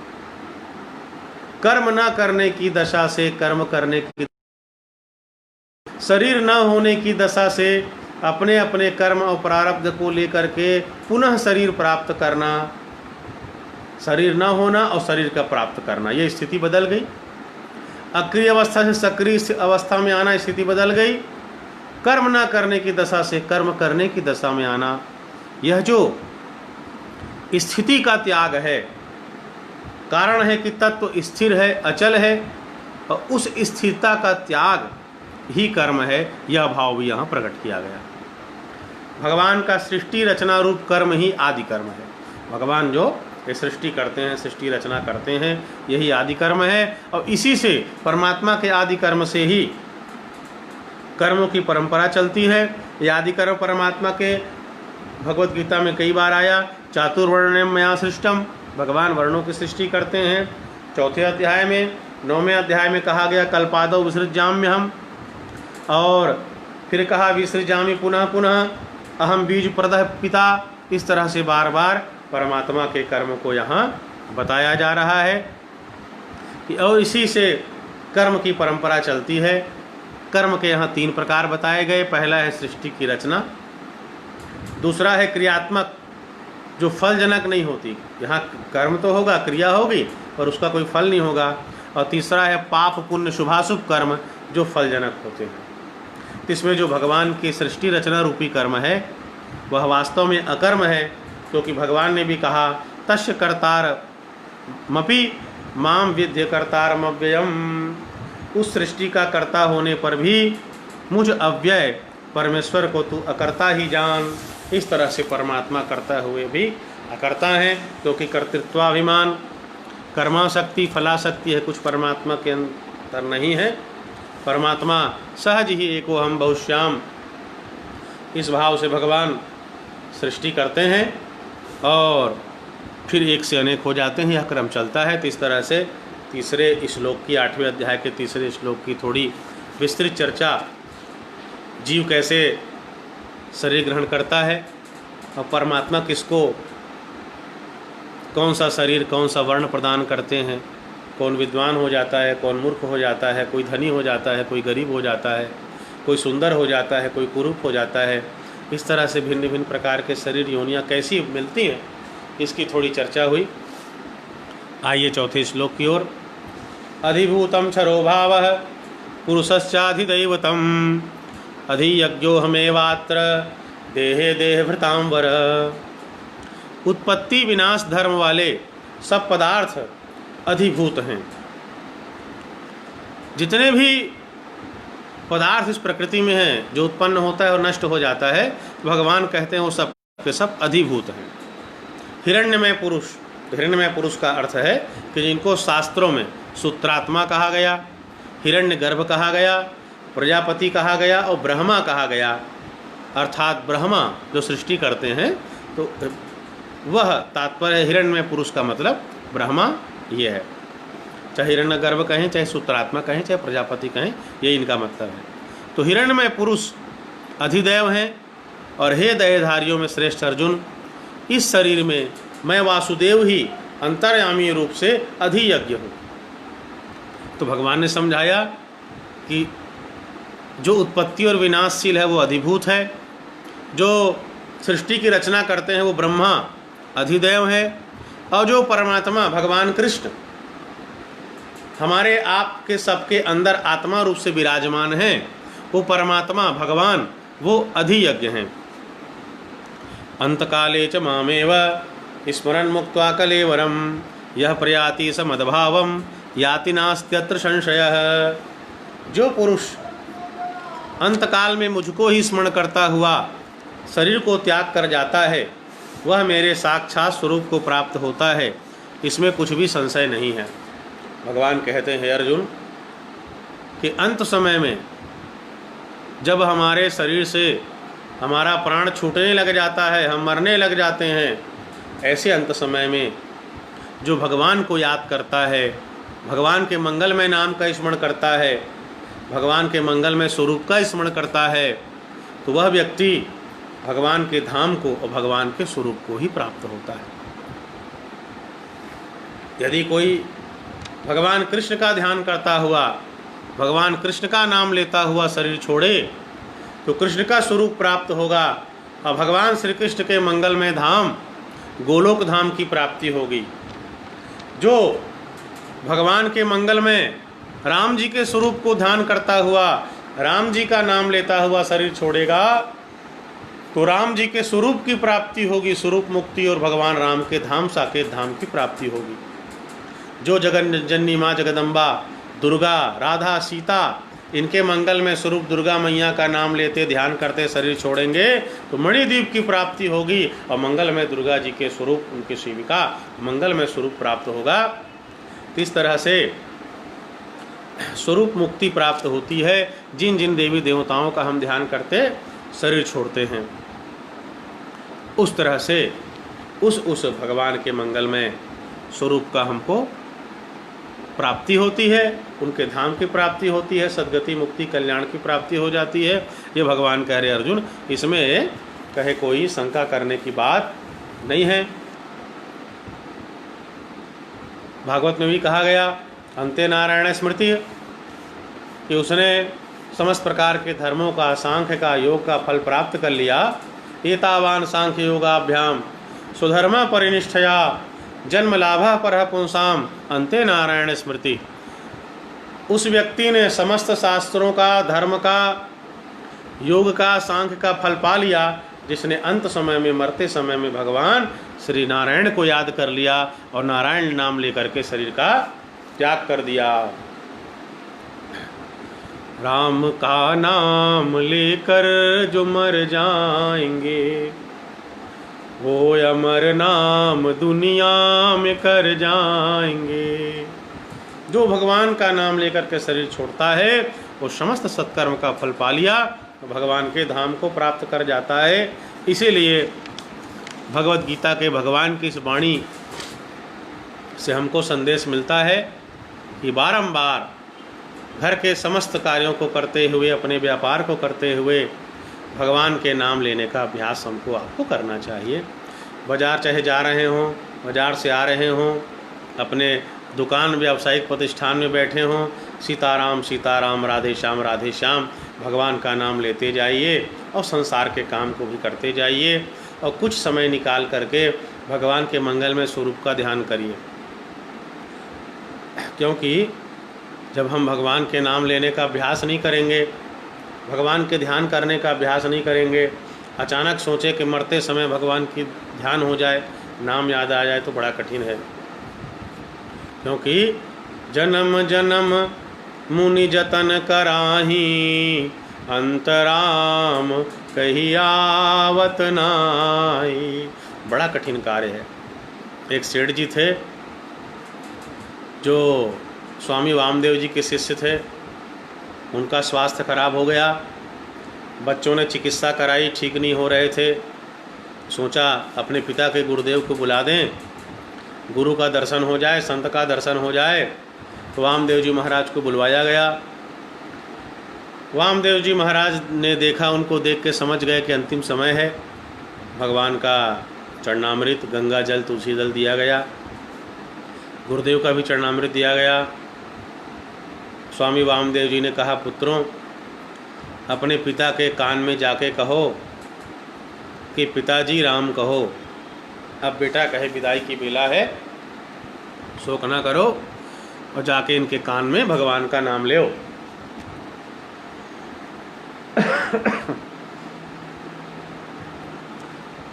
कर्म न करने की दशा से कर्म करने की, शरीर न होने की दशा से अपने अपने कर्म और प्रारब्ध को लेकर के पुनः शरीर प्राप्त करना, शरीर न होना और शरीर का प्राप्त करना, ये स्थिति बदल गई। अक्रिय अवस्था से सक्रिय अवस्था में आना, स्थिति बदल गई। कर्म न करने की दशा से कर्म करने की दशा में आना, यह जो स्थिति का त्याग है, कारण है कि तत्व स्थिर है, अचल है, और उस स्थिरता का त्याग ही कर्म है। यह भाव भी यहाँ प्रकट किया गया। भगवान का सृष्टि रचना रूप कर्म ही आदि कर्म है। भगवान जो ये सृष्टि करते हैं, सृष्टि रचना करते हैं, यही आदि कर्म है। और इसी से, परमात्मा के आदि कर्म से ही कर्मों की परंपरा चलती है। ये आदि कर्म परमात्मा के भगवत गीता में कई बार आया। चातुर्वर्ण्यम मया सृष्टम, भगवान वर्णों की सृष्टि करते हैं। 4थे अध्याय में, 9वें अध्याय में कहा गया कल्पादौ विसृजाम्य हम, और फिर कहा विसृजामि पुनः पुनः, अहम बीज प्रदः पिता। इस तरह से बार बार परमात्मा के कर्म को यहाँ बताया जा रहा है कि और इसी से कर्म की परंपरा चलती है। कर्म के यहाँ 3 प्रकार बताए गए। पहला है सृष्टि की रचना, दूसरा है क्रियात्मक, जो फलजनक नहीं होती। यहाँ कर्म तो होगा, क्रिया होगी, पर उसका कोई फल नहीं होगा। और तीसरा है पाप पुण्य शुभाशुभ कर्म, जो फलजनक होते हैं। तो इसमें जो भगवान की सृष्टि रचना रूपी कर्म है वह वास्तव में अकर्म है, क्योंकि भगवान ने भी कहा तस्य कर्तार मपि माम विद्य कर्तारमव्ययम। उस सृष्टि का कर्ता होने पर भी मुझ अव्यय परमेश्वर को तू अकर्ता ही जान। इस तरह से परमात्मा करता हुए भी अकर्ता है, क्योंकि कर्तृत्वाभिमान, कर्माशक्ति, फलाशक्ति है कुछ परमात्मा के अंदर नहीं है। परमात्मा सहज ही एको हम बहुश्याम, इस भाव से भगवान सृष्टि करते हैं और फिर एक से अनेक हो जाते हैं। यह क्रम चलता है। तो इस तरह से तीसरे श्लोक की 8वें अध्याय के तीसरे श्लोक की थोड़ी विस्तृत चर्चा, जीव कैसे शरीर ग्रहण करता है और परमात्मा किसको कौन सा शरीर कौन सा वर्ण प्रदान करते हैं, कौन विद्वान हो जाता है, कौन मूर्ख हो जाता है, कोई धनी हो जाता है, कोई गरीब हो जाता है, कोई सुंदर हो जाता है, कोई कुरूप हो जाता है। इस तरह से भिन्न भिन्न प्रकार के शरीर योनियाँ कैसी मिलती हैं, इसकी थोड़ी चर्चा हुई। आइए चौथे श्लोक की ओर। अधिभूतम क्षरो भावः पुरुषश्चाधिदैवतम अधियज्ञो हमेवात्र देहे देहभृतां वर। उत्पत्ति विनाश धर्म वाले सब पदार्थ अधिभूत हैं। जितने भी पदार्थ इस प्रकृति में हैं, जो उत्पन्न होता है और नष्ट हो जाता है, भगवान कहते हैं वो सब के सब अधिभूत हैं। हिरण्यमय पुरुष, हिरण्यमय पुरुष का अर्थ है कि जिनको शास्त्रों में सूत्रात्मा कहा गया, हिरण्य गर्भ कहा गया, प्रजापति कहा गया और ब्रह्मा कहा गया। अर्थात ब्रह्मा जो सृष्टि करते हैं, तो वह तात्पर्य हिरण्यमय पुरुष का मतलब ब्रह्मा ये है। चाहे हिरण्य गर्भ कहें, चाहे सूत्रात्मा कहें, चाहे प्रजापति कहें, ये इनका मतलब है। तो हिरण्यमय पुरुष अधिदेव हैं। और हे देहधारियों में श्रेष्ठ अर्जुन, इस शरीर में मैं वासुदेव ही अंतर्यामी रूप से अधियज्ञ हूँ। तो भगवान ने समझाया कि जो उत्पत्ति और विनाशशील है वो अधिभूत है, जो सृष्टि की रचना करते हैं वो ब्रह्मा अधिदेव है, और जो परमात्मा भगवान कृष्ण हमारे आपके सबके अंदर आत्मा रूप से विराजमान हैं, वो परमात्मा भगवान वो अधियज्ञ हैं। अंतकाले च मामेव स्मरन् मुक्त्वा कलेवरम यह प्रयाति स मद्भावम याति नास्त्यत्र संशयः। जो पुरुष अंतकाल में मुझको ही स्मरण करता हुआ शरीर को त्याग कर जाता है, वह मेरे साक्षात स्वरूप को प्राप्त होता है, इसमें कुछ भी संशय नहीं है। भगवान कहते हैं अर्जुन कि अंत समय में जब हमारे शरीर से हमारा प्राण छूटने लग जाता है, हम मरने लग जाते हैं, ऐसे अंत समय में जो भगवान को याद करता है, भगवान के मंगलमय नाम का स्मरण करता है, भगवान के मंगलमय स्वरूप का स्मरण करता है, तो वह व्यक्ति भगवान के धाम को और भगवान के स्वरूप को ही प्राप्त होता है। यदि कोई भगवान कृष्ण का ध्यान करता हुआ, भगवान कृष्ण का नाम लेता हुआ शरीर छोड़े, तो कृष्ण का स्वरूप प्राप्त होगा और भगवान श्री कृष्ण के मंगलमय धाम गोलोक धाम की प्राप्ति होगी। जो भगवान के मंगलमय राम जी के स्वरूप को ध्यान करता हुआ, राम जी का नाम लेता हुआ शरीर छोड़ेगा, तो राम जी के स्वरूप की प्राप्ति होगी, स्वरूप मुक्ति, और भगवान राम के धाम साकेत धाम की प्राप्ति होगी। जो जगन जननी माँ जगदम्बा, दुर्गा, राधा, सीता, इनके मंगल में स्वरूप दुर्गा मैया का नाम लेते ध्यान करते शरीर छोड़ेंगे, तो मणिद्वीप की प्राप्ति होगी और मंगल में दुर्गा जी के स्वरूप, उनकी सेविका मंगल में स्वरूप प्राप्त होगा। इस तरह से स्वरूप मुक्ति प्राप्त होती है जिन जिन देवी देवताओं का हम ध्यान करते शरीर छोड़ते हैं। उस तरह से उस भगवान के मंगलमय स्वरूप का हमको प्राप्ति होती है, उनके धाम की प्राप्ति होती है, सद्गति मुक्ति कल्याण की प्राप्ति हो जाती है। ये भगवान कह रहे अर्जुन, इसमें कहे कोई शंका करने की बात नहीं है। भागवत में भी कहा गया अंते नारायण स्मृति, कि उसने समस्त प्रकार के धर्मों का, सांख्य का, योग का फल प्राप्त कर लिया, एतावान सांख्य योगाभ्याम सुधर्मा परिनिष्ठया जन्म लाभा परः पुंसाम अंते नारायण स्मृति। उस व्यक्ति ने समस्त शास्त्रों का, धर्म का, योग का, सांख्य का फल पा लिया जिसने अंत समय में, मरते समय में भगवान श्री नारायण को याद कर लिया और नारायण नाम लेकर के शरीर का त्याग कर दिया। राम का नाम लेकर जो मर जाएंगे वो अमर नाम दुनिया में कर जाएंगे। जो भगवान का नाम लेकर के शरीर छोड़ता है वो समस्त सत्कर्म का फल पा लिया, भगवान के धाम को प्राप्त कर जाता है। इसीलिए भगवत गीता के भगवान की इस वाणी से हमको संदेश मिलता है कि बारंबार घर के समस्त कार्यों को करते हुए, अपने व्यापार को करते हुए भगवान के नाम लेने का अभ्यास हमको, आपको करना चाहिए। बाज़ार चाहे जा रहे हों, बाज़ार से आ रहे हों, अपने दुकान व्यावसायिक प्रतिष्ठान में बैठे हों, सीताराम सीताराम, राधे श्याम भगवान का नाम लेते जाइए और संसार के काम को भी करते जाइए और कुछ समय निकाल करके भगवान के मंगलमय स्वरूप का ध्यान करिए। क्योंकि जब हम भगवान के नाम लेने का अभ्यास नहीं करेंगे, भगवान के ध्यान करने का अभ्यास नहीं करेंगे, अचानक सोचे कि मरते समय भगवान की ध्यान हो जाए, नाम याद आ जाए, तो बड़ा कठिन है। क्योंकि जन्म जन्म मुनि जतन कराही अंतराम कही आवत नाई। बड़ा कठिन कार्य है। एक सेठ जी थे जो स्वामी वामदेव जी के शिष्य थे। उनका स्वास्थ्य खराब हो गया, बच्चों ने चिकित्सा कराई, ठीक नहीं हो रहे थे। सोचा अपने पिता के गुरुदेव को बुला दें, गुरु का दर्शन हो जाए, संत का दर्शन हो जाए। तो वामदेव जी महाराज को बुलवाया गया। वामदेव जी महाराज ने देखा, उनको देख के समझ गए कि अंतिम समय है। भगवान का चरणामृत, गंगा जल, तुलसी जल दिया गया, गुरुदेव का भी चरणामृत दिया गया। स्वामी वामदेव जी ने कहा, पुत्रों, अपने पिता के कान में जाके कहो कि पिताजी राम कहो। अब बेटा कहे विदाई की बेला है, शोक ना करो और जाके इनके कान में भगवान का नाम ले।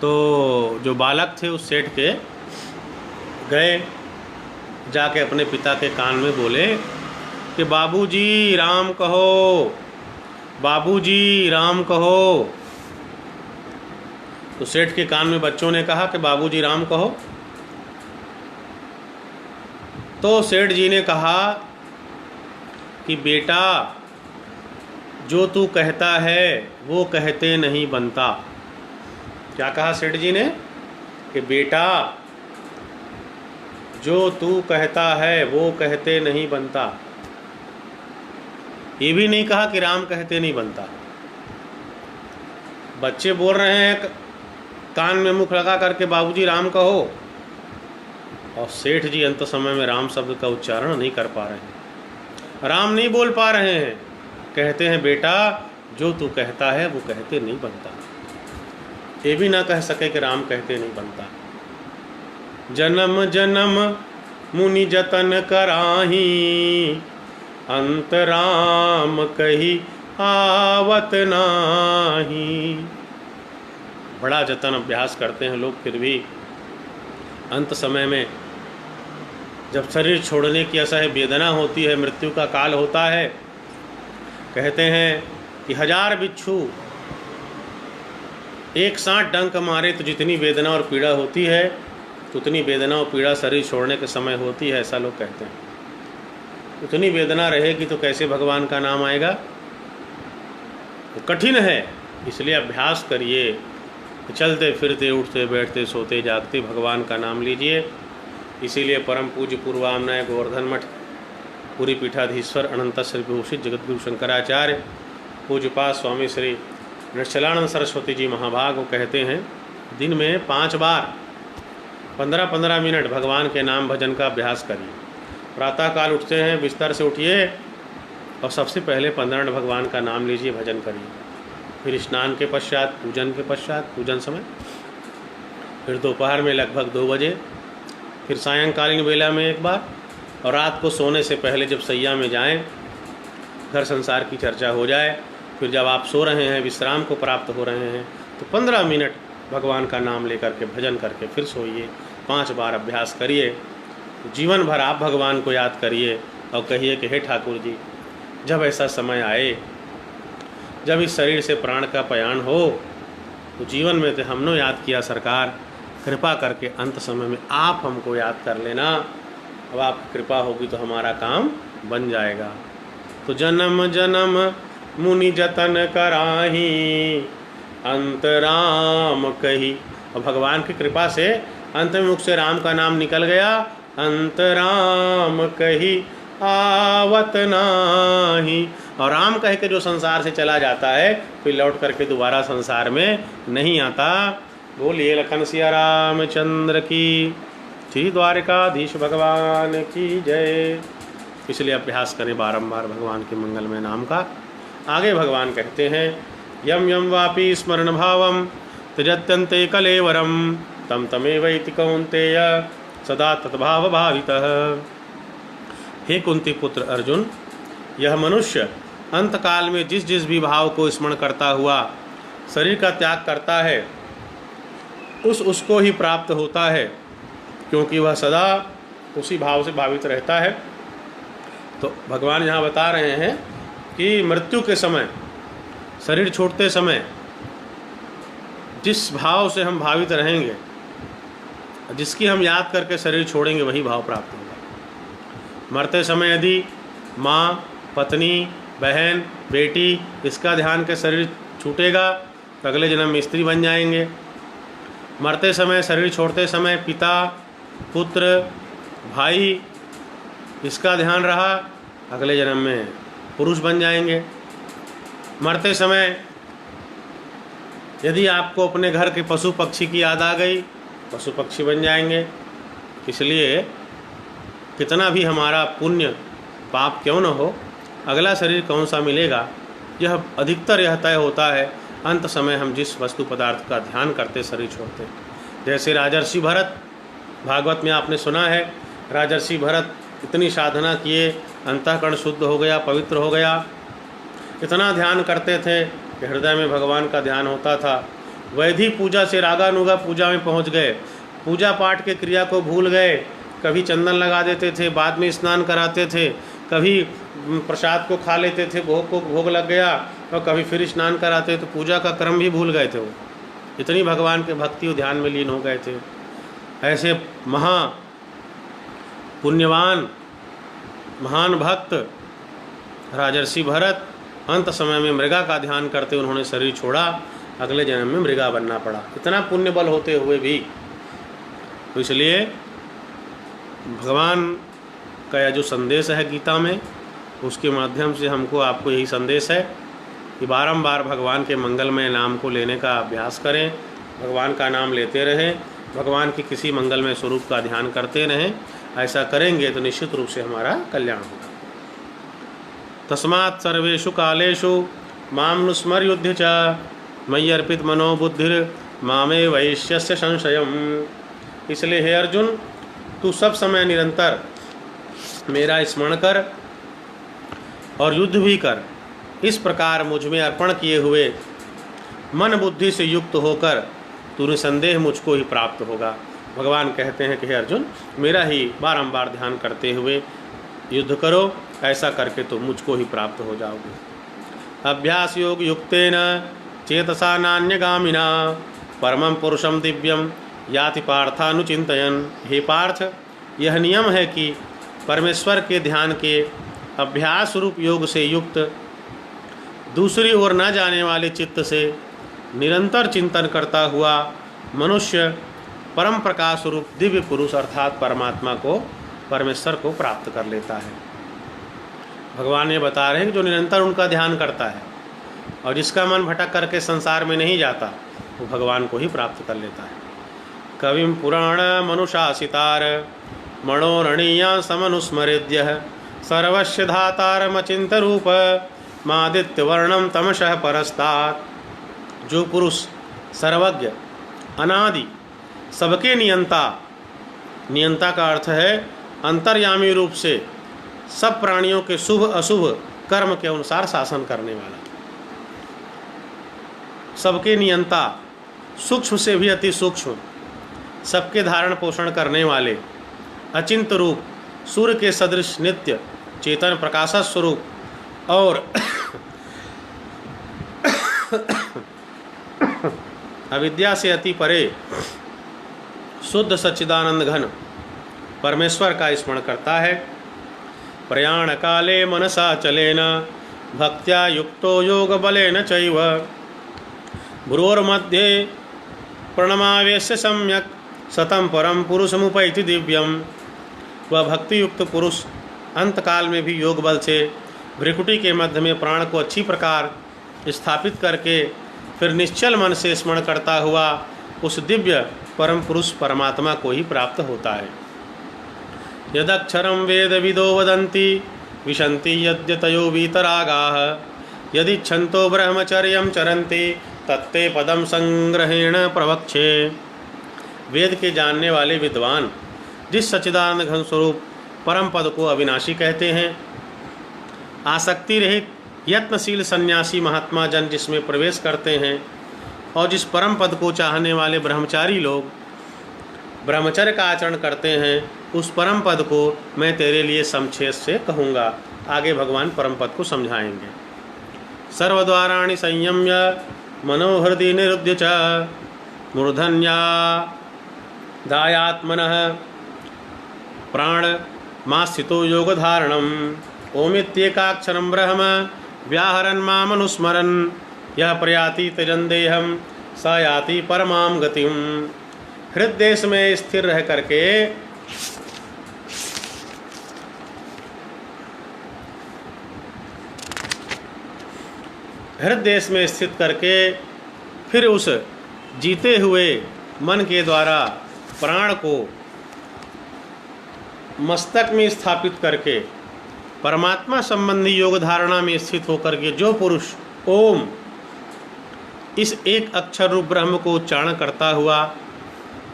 तो जो बालक थे उस सेठ के गए, जाके अपने पिता के कान में बोले कि बाबूजी राम कहो, बाबूजी राम कहो। तो सेठ के कान में बच्चों ने कहा कि बाबूजी राम कहो। तो सेठ जी ने कहा कि बेटा, जो तू कहता है वो कहते नहीं बनता। क्या कहा सेठ जी ने कि बेटा, जो तू कहता है वो कहते नहीं बनता। ये भी नहीं कहा कि राम कहते नहीं बनता। बच्चे बोल रहे हैं कान में मुख लगा करके बाबूजी राम कहो, और सेठ जी अंत समय में राम शब्द का उच्चारण नहीं कर पा रहे हैं, राम नहीं बोल पा रहे हैं। कहते हैं बेटा, जो तू कहता है वो कहते नहीं बनता। ये भी ना कह सके कि राम कहते नहीं बनता। जन्म जन्म मुनि जतन कराही अंतराम कही आवत नाही। बड़ा जतन अभ्यास करते हैं लोग, फिर भी अंत समय में जब शरीर छोड़ने की असह्य वेदना होती है, मृत्यु का काल होता है, कहते हैं कि 1000 बिच्छू एक साथ डंक मारे तो जितनी वेदना और पीड़ा होती है, उतनी वेदना और पीड़ा शरीर छोड़ने के समय होती है, ऐसा लोग कहते हैं। उतनी वेदना रहेगी तो कैसे भगवान का नाम आएगा? तो कठिन है। इसलिए अभ्यास करिए, चलते फिरते, उठते बैठते, सोते जागते भगवान का नाम लीजिए। इसीलिए परम पूज्य पूर्वामनाय गोवर्धन मठ पूरी पीठाधीश्वर अनंत श्री विभूषित जगतगुरु शंकराचार्य पूज्यपाद स्वामी श्री निश्चलानंद सरस्वती जी महाभाग को कहते हैं, दिन में 5 बार 15-15 मिनट भगवान के नाम भजन का अभ्यास करिए। प्रातःकाल उठते हैं, बिस्तर से उठिए और सबसे पहले 15 मिनट भगवान का नाम लीजिए, भजन करिए। फिर स्नान के पश्चात पूजन के पश्चात पूजन समय, फिर दोपहर में लगभग 2 बजे, फिर सायंकालीन वेला में एक बार, और रात को सोने से पहले जब सैया में जाएं, घर संसार की चर्चा हो जाए, फिर जब आप सो रहे हैं, विश्राम को प्राप्त हो रहे हैं, तो 15 मिनट भगवान का नाम लेकर के भजन करके फिर सोइए। 5 बार अभ्यास करिए। जीवन भर आप भगवान को याद करिए और कहिए कि हे ठाकुर जी, जब ऐसा समय आए, जब इस शरीर से प्राण का पयान हो, तो जीवन में तो हमने याद किया सरकार, कृपा करके अंत समय में आप हमको याद कर लेना। अब आपकी कृपा होगी तो हमारा काम बन जाएगा। तो जन्म जन्म मुनि जतन कराही, अंत राम कही। और भगवान की कृपा से अंत में मुख से राम का नाम निकल गया, अंत राम कही आवत नाही। और राम कह के जो संसार से चला जाता है, फिर लौट करके दोबारा संसार में नहीं आता। बोलिए लखन सिया रामचंद्र की, श्री द्वारिकाधीश भगवान की जय। इसलिए अभ्यास करें बारंबार भगवान के मंगलमय नाम का। आगे भगवान कहते हैं, यम यम वापि स्मरण भावम त्यजत्यन्ते कलेवरम तम तमेवैति कौन्तेय सदा तद्भाव भावितः। हे कुंती पुत्र अर्जुन, यह मनुष्य अंतकाल में जिस जिस भी भाव को स्मरण करता हुआ शरीर का त्याग करता है, उसको ही प्राप्त होता है, क्योंकि वह सदा उसी भाव से भावित रहता है। तो भगवान यहाँ बता रहे हैं कि मृत्यु के समय, शरीर छोड़ते समय जिस भाव से हम भावित रहेंगे, जिसकी हम याद करके शरीर छोड़ेंगे, वही भाव प्राप्त होगा। मरते समय यदि माँ, पत्नी, बहन, बेटी, इसका ध्यान के शरीर छूटेगा तो अगले जन्म में स्त्री बन जाएंगे। मरते समय, शरीर छोड़ते समय पिता, पुत्र, भाई, इसका ध्यान रहा, अगले जन्म में पुरुष बन जाएंगे। मरते समय यदि आपको अपने घर के पशु पक्षी की याद आ गई, पशु पक्षी बन जाएंगे। इसलिए कितना भी हमारा पुण्य पाप क्यों न हो, अगला शरीर कौन सा मिलेगा, यह अधिकतर यह तय होता है अंत समय हम जिस वस्तु पदार्थ का ध्यान करते शरीर छोड़ते। जैसे राजर्षि भरत, भागवत में आपने सुना है, राजर्षि भरत इतनी साधना किए, अंतःकरण शुद्ध हो गया, पवित्र हो गया, इतना ध्यान करते थे कि हृदय में भगवान का ध्यान होता था। वैधि पूजा से रागानुगा पूजा में पहुंच गए, पूजा पाठ के क्रिया को भूल गए। कभी चंदन लगा देते थे, बाद में स्नान कराते थे, कभी प्रसाद को खा लेते थे, भोग को भोग लग गया, और कभी फिर स्नान कराते, तो पूजा का क्रम भी भूल गए थे। वो इतनी भगवान के भक्ति और ध्यान में लीन हो गए थे। ऐसे पुण्यवान महान भक्त राजर्षि भरत अंत समय में मृगा का ध्यान करते उन्होंने शरीर छोड़ा, अगले जन्म में मृगा बनना पड़ा, इतना पुण्य बल होते हुए भी। तो इसलिए भगवान का यह जो संदेश है गीता में, उसके माध्यम से हमको आपको यही संदेश है कि बारंबार भगवान के मंगलमय नाम को लेने का अभ्यास करें, भगवान का नाम लेते रहें, भगवान के किसी मंगलमय स्वरूप का ध्यान करते रहें। ऐसा करेंगे तो निश्चित रूप से हमारा कल्याण होगा। तस्मात् सर्वेषु कालेषु मां नुस्मर्युध्य च मयि अर्पित मनोबुद्धिर मामे वैश्यस्य संशयम्। इसलिए हे अर्जुन, तू सब समय निरंतर मेरा स्मरण कर और युद्ध भी कर। इस प्रकार मुझ में अर्पण किए हुए मन बुद्धि से युक्त होकर तू निसंदेह मुझको ही प्राप्त होगा। भगवान कहते हैं कि हे अर्जुन, मेरा ही बारंबार ध्यान करते हुए युद्ध करो, ऐसा करके तो मुझको ही प्राप्त हो जाओगे। अभ्यास योग युक्तेन चेतसा नान्यगामिना परमं पुरुषं दिव्यं याति पार्थानुचिंतयन्। हे पार्थ, यह नियम है कि परमेश्वर के ध्यान के अभ्यास रूप योग से युक्त दूसरी ओर न जाने वाले चित्त से निरंतर चिंतन करता हुआ मनुष्य परम प्रकाश रूप दिव्य पुरुष अर्थात परमात्मा को, परमेश्वर को प्राप्त कर लेता है। भगवान ये बता रहे हैं कि जो निरंतर उनका ध्यान करता है और जिसका मन भटक करके संसार में नहीं जाता, वो भगवान को ही प्राप्त कर लेता है। कविम पुराण मनुशासितार मनोरणीया समनुस्मरेद्य सर्वस्य धातारमचिंत रूप मादित्य वर्णम तमशः परस्तात् जो पुरुष सर्वज्ञ, अनादि, सबके नियंता, नियंता का अर्थ है अंतर्यामी रूप से सब प्राणियों के शुभ अशुभ कर्म के अनुसार शासन करने वाला, सबके नियंता, सूक्ष्म से भी अति सूक्ष्म, सबके धारण पोषण करने वाले, अचिंत रूप, सूर्य के सदृश नित्य चेतन प्रकाश स्वरूप और अविद्या से अति परे शुद्ध सच्चिदानंद घन परमेश्वर का स्मरण करता है। प्रयाण काले मनसा चलेन भक्त्या युक्तो योग बलेन चैव भ्रुवोर्मध्ये प्रणमावेश्य सम्यक सतम परम पुरुषमुपैति दिव्यम। वह भक्ति युक्त पुरुष अंतकाल में भी योग बल से भ्रिकुटी के मध्य में प्राण को अच्छी प्रकार स्थापित करके फिर निश्चल मन से स्मरण करता हुआ उस दिव्य परम पुरुष परमात्मा को ही प्राप्त होता है। यदक्षरं वेद विदो वदन्ति विशन्ति यद्यतयो वीतरागाः यदिच्छन्तो ब्रह्मचर्यं चरन्ति तत्ते पदम संग्रहेण प्रवक्षे। वेद के जानने वाले विद्वान जिस सच्चिदानंद घन स्वरूप परम पद को अविनाशी कहते हैं, आसक्ति रहित यत्नशील सन्यासी महात्मा जन जिसमें प्रवेश करते हैं और जिस परम पद को चाहने वाले ब्रह्मचारी लोग ब्रह्मचर्य का आचरण करते हैं, उस परम पद को मैं तेरे लिए संक्षेप से कहूँगा। आगे भगवान परम पद को समझाएंगे। सर्वद्वाराणि संयम्य मनोहृदि निरुद्य च मूर्धन्या दायात्मनः प्राण मास्थितो योग धारणम ओमित्येकाक्षरं ब्रह्म व्याहरन् मामनुस्मरन् यह प्रयाति त्यजन् देहं स याति परमां गतिं। हृदय में स्थिर रह करके हृदय में स्थित करके फिर उस जीते हुए मन के द्वारा प्राण को मस्तक में स्थापित करके परमात्मा संबंधी योग धारणा में स्थित होकर के जो पुरुष ओम इस एक अक्षर रूप ब्रह्म को उच्चारण करता हुआ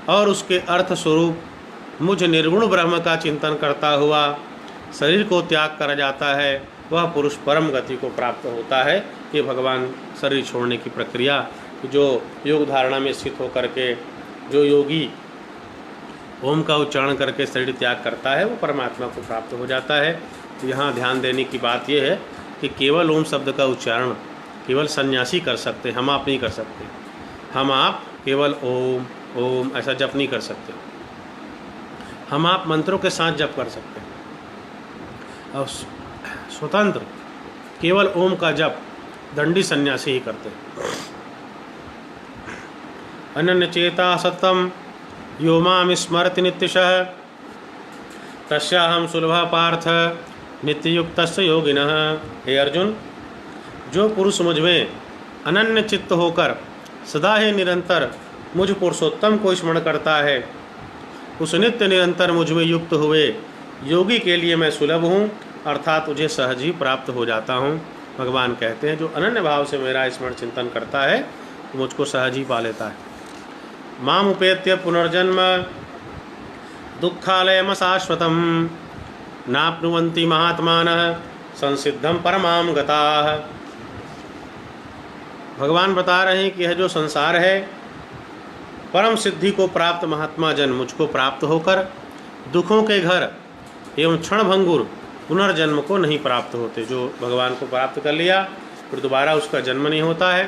और उसके अर्थ स्वरूप मुझ निर्गुण ब्रह्म का चिंतन करता हुआ शरीर को त्याग कर जाता है, वह पुरुष परम गति को प्राप्त होता है। ये भगवान शरीर छोड़ने की प्रक्रिया, जो योग धारणा में स्थित होकर के जो योगी ओम का उच्चारण करके शरीर त्याग करता है, वो परमात्मा को प्राप्त हो जाता है। तो यहाँ ध्यान देने की बात यह है कि केवल ओम शब्द का उच्चारण केवल सन्यासी कर सकते, हम आप नहीं कर सकते। हम आप केवल ओम ओम ऐसा जप नहीं कर सकते, हम आप मंत्रों के साथ जप कर सकते हैं। और स्वतंत्र केवल ओम का जप दंडी सन्यासी ही करते हैं। अनन्य चेता सतम यो माम स्मरति नित्यशः तस्याहं सुलभः पार्थ नित्ययुक्तस्य योगिनः। हे अर्जुन, जो पुरुष मुझ में अनन्य चित्त होकर सदा ही निरंतर मुझ पुरुषोत्तम को स्मरण करता है, उस नित्य निरंतर मुझ में युक्त हुए योगी के लिए मैं सुलभ हूँ, अर्थात मुझे सहज ही प्राप्त हो जाता हूँ। भगवान कहते हैं जो अनन्य भाव से मेरा स्मरण चिंतन करता है तो मुझको सहज ही पा लेता है। माम उपेत्य पुनर्जन्म दुःखालयम शाश्वतम नाप्नुवन्ति महात्मानः संसिद्धम परमाम गताः। भगवान बता रहे हैं कि यह जो संसार है, परम सिद्धि को प्राप्त महात्मा जन मुझको प्राप्त होकर दुखों के घर एवं क्षणभंगुर पुनर्जन्म को नहीं प्राप्त होते। जो भगवान को प्राप्त कर लिया फिर दोबारा उसका जन्म नहीं होता है।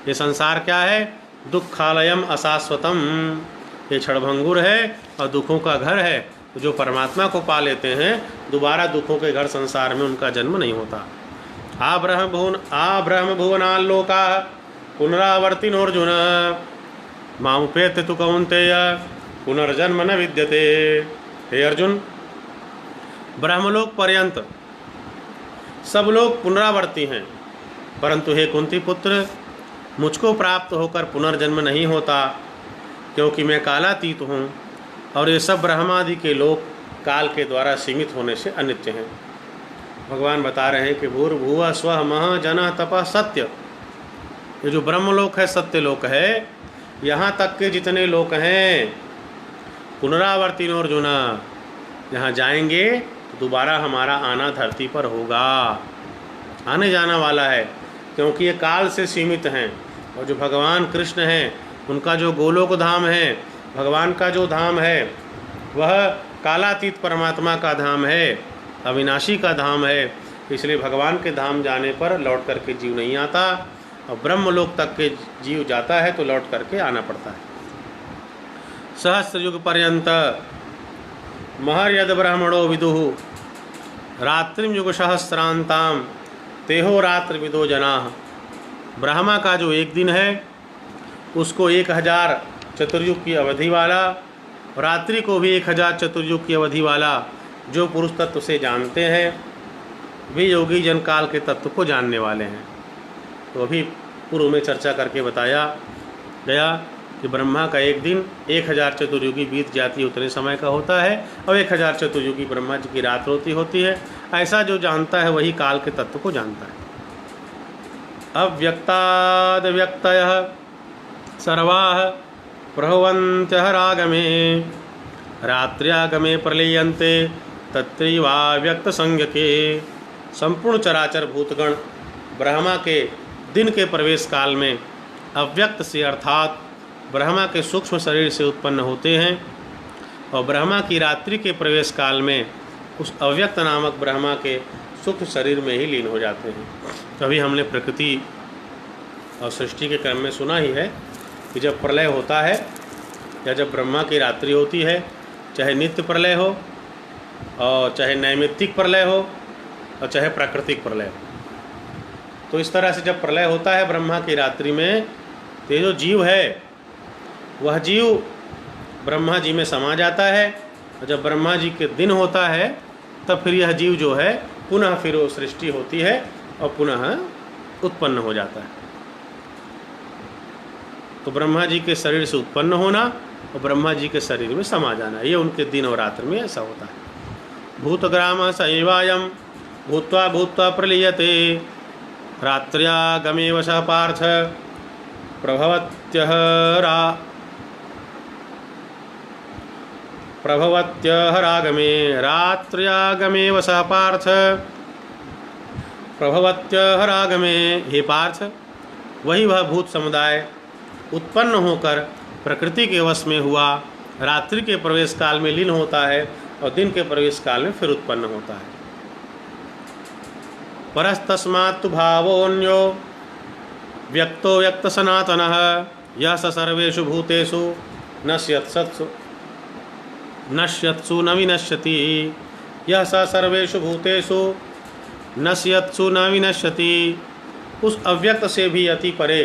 ये संसार क्या है? दुःखालयम अशाश्वतम, ये क्षणभंगुर है और दुखों का घर है। तो जो परमात्मा को पा लेते हैं दोबारा दुखों के घर संसार में उनका जन्म नहीं होता। आ ब्रह्म भुवनाल्लोका पुनरावर्तिनोर्जुन मामुपेत्य तु कौन्तेय पुनर्जन्म न विद्यते। हे अर्जुन, ब्रह्मलोक पर्यंत सब लोग पुनरावर्ती हैं, परंतु हे कुंती पुत्र, मुझको प्राप्त होकर पुनर्जन्म नहीं होता, क्योंकि मैं कालातीत हूँ और ये सब ब्रह्मादि के लोक काल के द्वारा सीमित होने से अनित्य हैं। भगवान बता रहे हैं कि भूर्भुवः स्वः महः जनः तपः सत्य, ये जो ब्रह्मलोक है, सत्यलोक है, यहाँ तक के जितने लोक हैं पुनरावर्तिनो अर्जुन, यहाँ जाएंगे तो दोबारा हमारा आना धरती पर होगा, आने जाना वाला है, क्योंकि ये काल से सीमित हैं। और जो भगवान कृष्ण हैं उनका जो गोलोक धाम है, भगवान का जो धाम है वह कालातीत परमात्मा का धाम है, अविनाशी का धाम है। इसलिए भगवान के धाम जाने पर लौट करके जीव नहीं आता, और ब्रह्मलोक तक के जीव जाता है तो लौट करके आना पड़ता है। सहस्र युग पर्यंत महर्यद ब्रह्मणो विदुः रात्रिम युग सहस्रांताम तेहो रात्र विदो जनाः। ब्रह्मा का जो एक दिन है उसको 1000 चतुर्युग की अवधि वाला, रात्रि को भी 1000 चतुर्युग की अवधि वाला जो पुरुष तत्व से जानते हैं वे योगी जन काल के तत्व को जानने वाले हैं। तो अभी पूर्व में चर्चा करके बताया गया कि ब्रह्मा का एक दिन 1000 चतुर्युगी बीत जाती है उतने समय का होता है, और 1000 चतुर्युगी ब्रह्मा जी की रात होती है। ऐसा जो जानता है वही काल के तत्व को जानता है। अव्यक्ताद व्यक्तयः सर्वाः प्रभवन्त्यः रागमे रात्र्यागमे प्रलीयन्ते तत्रैवाव्यक्त संज्ञके। संपूर्ण चराचर भूतगण ब्रह्मा के दिन के प्रवेश काल में अव्यक्त से अर्थात ब्रह्मा के सूक्ष्म शरीर से उत्पन्न होते हैं, और ब्रह्मा की रात्रि के प्रवेश काल में उस अव्यक्त नामक ब्रह्मा के सूक्ष्म शरीर में ही लीन हो जाते हैं। अभी हमने प्रकृति और सृष्टि के क्रम में सुना ही है कि जब प्रलय होता है या जब ब्रह्मा की रात्रि होती है, चाहे नित्य प्रलय हो और चाहे नैमित्तिक प्रलय हो और चाहे प्राकृतिक प्रलय हो, तो इस तरह से जब प्रलय होता है ब्रह्मा की रात्रि में, तो ये जो जीव है वह जीव ब्रह्मा जी में समा जाता है, और जब ब्रह्मा जी के दिन होता है तब फिर यह जीव जो है पुनः फिर वो सृष्टि होती है और पुनः उत्पन्न हो जाता है। तो ब्रह्मा जी के शरीर से उत्पन्न होना और ब्रह्मा जी के शरीर में समा जाना, ये उनके दिन और रात्र में ऐसा होता है। भूतग्राम स एवायम भूत्वा भूत्वा प्रलीयते रात्र्यागमेव स पार्थ प्रभवत्यः रागमे रात्र्यागमेव स पार्थ प्रभवत्यः रागमे। हे पार्थ, वही वह भूत समुदाय उत्पन्न होकर प्रकृति के वश में हुआ, रात्रि के प्रवेश काल में लीन होता है और दिन के प्रवेश काल में फिर उत्पन्न होता है। परस्तस्मात्तु भावोऽन्यो व्यक्तो व्यक्त सनातनः यः स सर्वेषु भूतेषु नश्यत्सु न विनश्यति। यह स सर्वेषु भूतेषु नश्यत्सु न विनश्यति। उस अव्यक्त से भी अति परे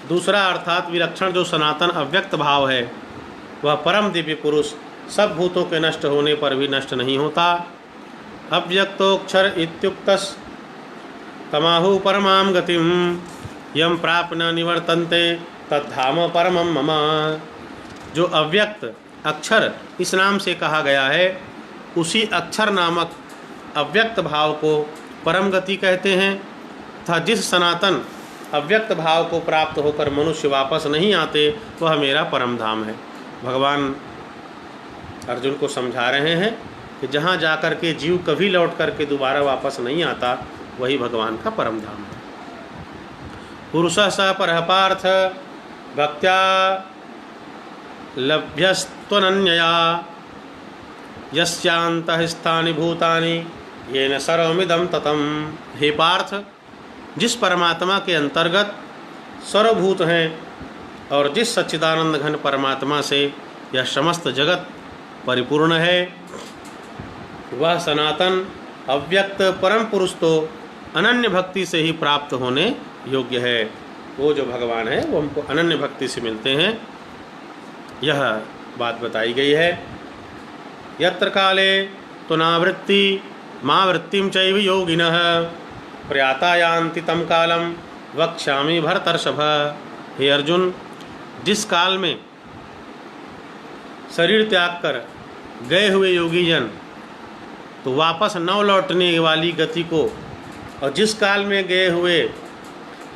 दूसरा अर्थात विलक्षण जो सनातन अव्यक्त भाव है वह परम दिव्य पुरुष सब भूतों के नष्ट होने पर भी नष्ट नहीं होता। अव्यक्तोक्षर इत्युक्तस् तमाहु परमां गतिम यम प्राप्त न निवर्तन्ते तद्धाम परमं मम। जो अव्यक्त अक्षर इस नाम से कहा गया है, उसी अक्षर नामक अव्यक्त भाव को परम गति कहते हैं, तथा जिस सनातन अव्यक्त भाव को प्राप्त होकर मनुष्य वापस नहीं आते वह मेरा परम धाम है। भगवान अर्जुन को समझा रहे हैं कि जहाँ जाकर के जीव कभी लौट करके दोबारा वापस नहीं आता वही भगवान का परम धाम है। पुरुषः स परः पार्थ भक्त्या लभ्यस्त्वनन्यया यस्यान्तः स्थानि भूतानि येन सर्वमिदं ततम्। हे पार्थ, जिस परमात्मा के अंतर्गत सर्वभूत हैं और जिस सच्चिदानंद घन परमात्मा से यह समस्त जगत परिपूर्ण है, वह सनातन अव्यक्त परम पुरुष तो अनन्य भक्ति से ही प्राप्त होने योग्य है। वो जो भगवान है वो हमको अनन्य भक्ति से मिलते हैं, यह बात बताई गई है। यत्र काले तो नावृत्ति माँ वृत्तिम चैव योगिनः प्रयाता यान्ति तम कालम वक्ष्यामि भरतर्षभ। हे अर्जुन, जिस काल में शरीर त्याग कर गए हुए योगी जन तो वापस न लौटने वाली गति को, और जिस काल में गए हुए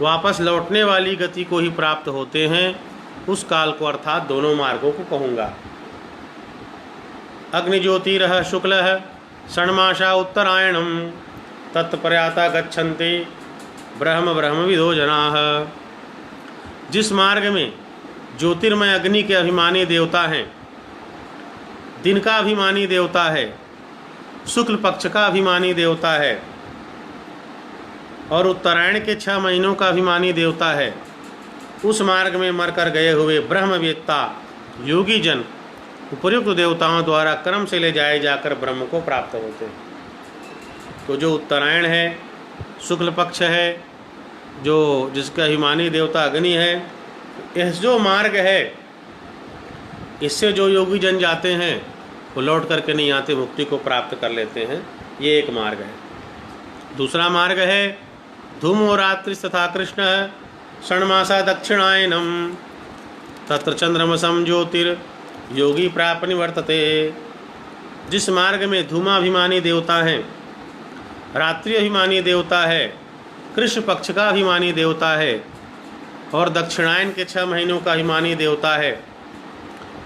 वापस लौटने वाली गति को ही प्राप्त होते हैं, उस काल को अर्थात दोनों मार्गों को कहूँगा। अग्निज्योतिरः शुक्लः षण्मासा उत्तरायणम तत्प्रयाता गच्छन्ति ब्रह्म ब्रह्मविदो जनाः। जिस मार्ग में ज्योतिर्मय अग्नि के अभिमानी देवता हैं, दिन का अभिमानी देवता है, शुक्ल पक्ष का अभिमानी देवता है और उत्तरायण के 6 महीनों का अभिमानी देवता है, उस मार्ग में मरकर गए हुए ब्रह्मवेत्ता योगी जन उपर्युक्त देवताओं द्वारा क्रम से ले जाए जाकर ब्रह्म को प्राप्त होते हैं। तो जो उत्तरायण है, शुक्ल पक्ष है, जो जिसका अभिमानी देवता अग्नि है, यह जो मार्ग है, इससे जो योगी जन जाते हैं वो लौट करके नहीं आते, मुक्ति को प्राप्त कर लेते हैं। ये एक मार्ग है। दूसरा मार्ग है धूमो रात्रि तथा कृष्ण षण्मासा दक्षिणायनम तत्र चंद्रमसम ज्योतिर योगी प्राप्त निवर्तते। जिस मार्ग में धूमाभिमानी देवता हैं, रात्रि अभिमानी देवता है, कृष्ण पक्ष का अभिमानी देवता है और दक्षिणायन के 6 महीनों का अभिमानी देवता है,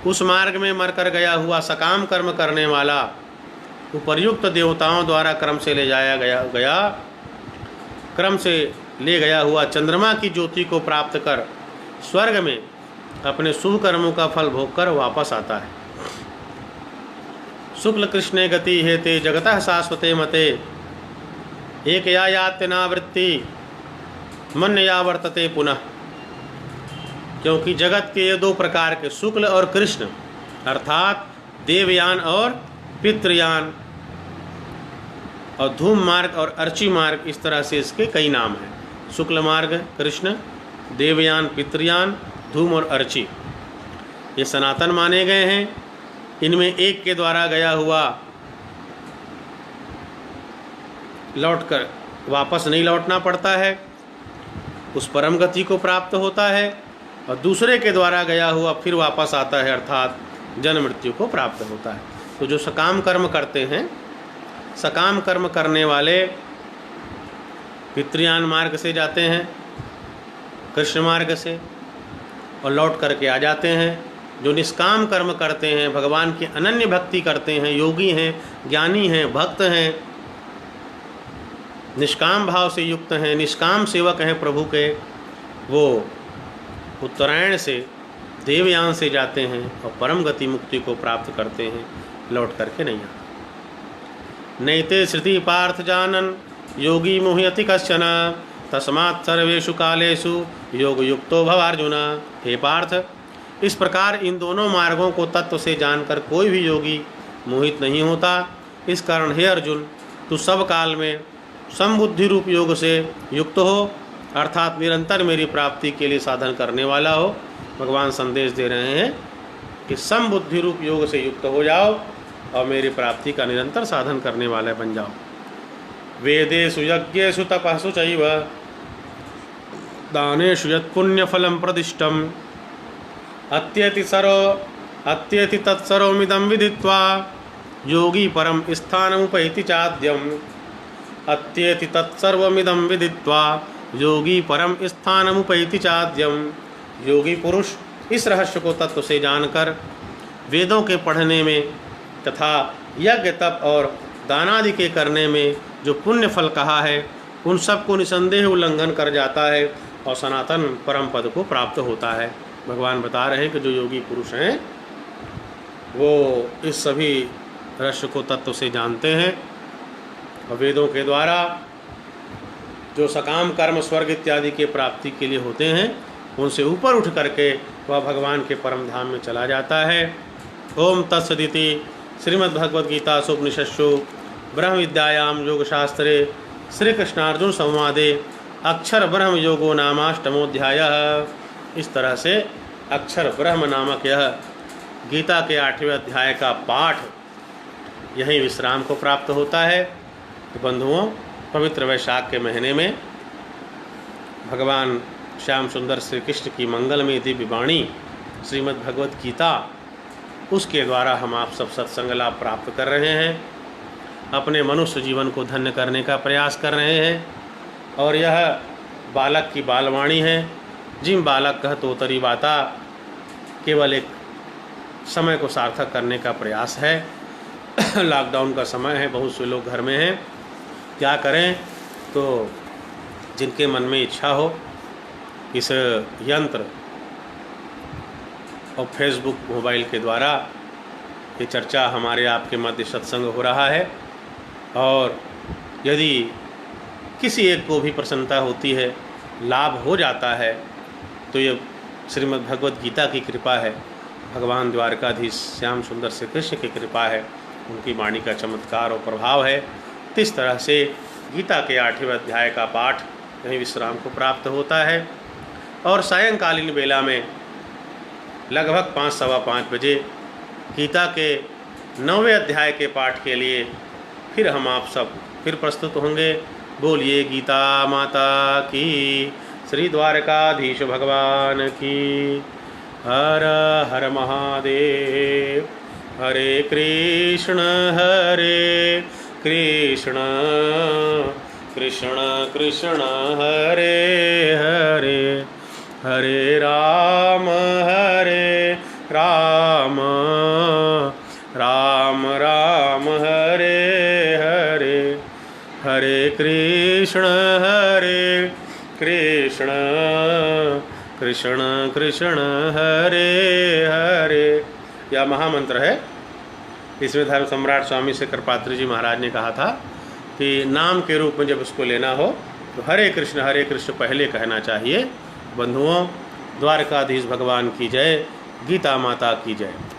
उस मार्ग में मरकर गया हुआ सकाम कर्म करने वाला उपर्युक्त देवताओं द्वारा क्रम से ले जाया गया क्रम से ले गया हुआ चंद्रमा की ज्योति को प्राप्त कर स्वर्ग में अपने शुभ कर्मों का फल भोग कर वापस आता है। शुक्ल कृष्णे गति हेते जगतः शाश्वते मते एक या यात्यनावृत्ति मन या वर्तते पुनः। क्योंकि जगत के ये 2 प्रकार के शुक्ल और कृष्ण अर्थात देवयान और पितृयान और धूम मार्ग और अर्ची मार्ग, इस तरह से इसके कई नाम हैं। शुक्ल मार्ग कृष्ण, देवयान पितृयान, धूम और अर्ची, ये सनातन माने गए हैं। इनमें एक के द्वारा गया हुआ लौटकर वापस नहीं लौटना पड़ता है, उस परम गति को प्राप्त होता है, और दूसरे के द्वारा गया हुआ फिर वापस आता है अर्थात जन्म मृत्यु को प्राप्त होता है। तो जो सकाम कर्म करते हैं, सकाम कर्म करने वाले पितृयान मार्ग से जाते हैं, कृष्ण मार्ग से, और लौट करके आ जाते हैं। जो निष्काम कर्म करते हैं, भगवान की अनन्य भक्ति करते हैं, योगी हैं, ज्ञानी हैं, भक्त हैं, निष्काम भाव से युक्त हैं, निष्काम सेवक हैं प्रभु के, वो उत्तरायण से देवयान से जाते हैं और परम गति मुक्ति को प्राप्त करते हैं, लौट करके नहीं आते। नैते श्रुति पार्थ जानन योगी मुह्यति कश्चन तस्मात् सर्वेषु कालेषु योग युक्तो भव अर्जुन। हे पार्थ, इस प्रकार इन दोनों मार्गों को तत्व से जानकर कोई भी योगी मोहित नहीं होता। इस कारण हे अर्जुन, तू सब काल में समबुद्धि रूप योग से युक्त हो, अर्थात निरंतर मेरी प्राप्ति के लिए साधन करने वाला हो। भगवान संदेश दे रहे हैं कि समबुद्धि रूप योग से युक्त हो जाओ और मेरी प्राप्ति का निरंतर साधन करने वाला बन जाओ। वेदेषु यज्ञेषु तपस्सु चैव दानेषु यत्पुण्यफलं प्रदिष्टम् अत्येति तत्सर्वमिदं विदित्वा योगी परम स्थानमुपैति चाद्यम्। अत्येति तत्सर्वमिदं विदित्वा योगी परम स्थानमुपैति चाद्यम्। योगी पुरुष इस रहस्य को तत्व से जानकर वेदों के पढ़ने में तथा यज्ञ तप और दानादि के करने में जो पुण्य फल कहा है, उन सब को निसंदेह उल्लंघन कर जाता है और सनातन परम पद को प्राप्त होता है। भगवान बता रहे हैं कि जो योगी पुरुष हैं वो इस सभी रहस्य को तत्व से जानते हैं और वेदों के द्वारा जो सकाम कर्म स्वर्ग इत्यादि के प्राप्ति के लिए होते हैं, उनसे ऊपर उठ करके वह भगवान के परम धाम में चला जाता है। ओम तत्सदिति श्रीमद्भगवद्गीतासु उपनिषत्सु ब्रह्म विद्यायां योगशास्त्रे श्री कृष्णार्जुन संवादे अक्षर ब्रह्म योगो नामाष्टमोध्यायः। इस तरह से अक्षर ब्रह्म नामक यह गीता के 8वें अध्याय का पाठ यहीं विश्राम को प्राप्त होता है। तो बंधुओं, पवित्र वैशाख के महीने में भगवान श्याम सुंदर श्री कृष्ण की मंगलमय दिव्य वाणी श्रीमद् भगवत गीता, उसके द्वारा हम आप सब सत्संग लाभ प्राप्त कर रहे हैं, अपने मनुष्य जीवन को धन्य करने का प्रयास कर रहे हैं। और यह बालक की बालवाणी है। जिम बालक कह तो तरी बाता, केवल एक समय को सार्थक करने का प्रयास है। लॉकडाउन का समय है, बहुत से लोग घर में हैं, क्या करें? तो जिनके मन में इच्छा हो, इस यंत्र और फेसबुक मोबाइल के द्वारा ये चर्चा हमारे आपके मध्य सत्संग हो रहा है, और यदि किसी एक को भी प्रसन्नता होती है, लाभ हो जाता है, तो ये श्रीमद् भगवद गीता की कृपा है, भगवान द्वारकाधीश श्याम सुंदर श्री कृष्ण की कृपा है, उनकी वाणी का चमत्कार और प्रभाव है। इस तरह से गीता के 8वें अध्याय का पाठ यहीं विश्राम को प्राप्त होता है, और सायंकालीन बेला में लगभग 5 सवा 5 बजे गीता के 9वें अध्याय के पाठ के लिए फिर हम आप सब फिर प्रस्तुत होंगे। बोलिए गीता माता की, श्री द्वारकाधीश भगवान की। हर हर महादेव। हरे कृष्ण कृष्ण कृष्ण हरे हरे, हरे राम राम राम हरे हरे, हरे कृष्ण कृष्ण कृष्ण हरे हरे। यह महामंत्र है। इसमें धर्म सम्राट स्वामी शेखरपात्री जी महाराज ने कहा था कि नाम के रूप में जब उसको लेना हो तो हरे कृष्ण पहले कहना चाहिए। बंधुओं, द्वारकाधीश भगवान की जय, गीता माता की जय।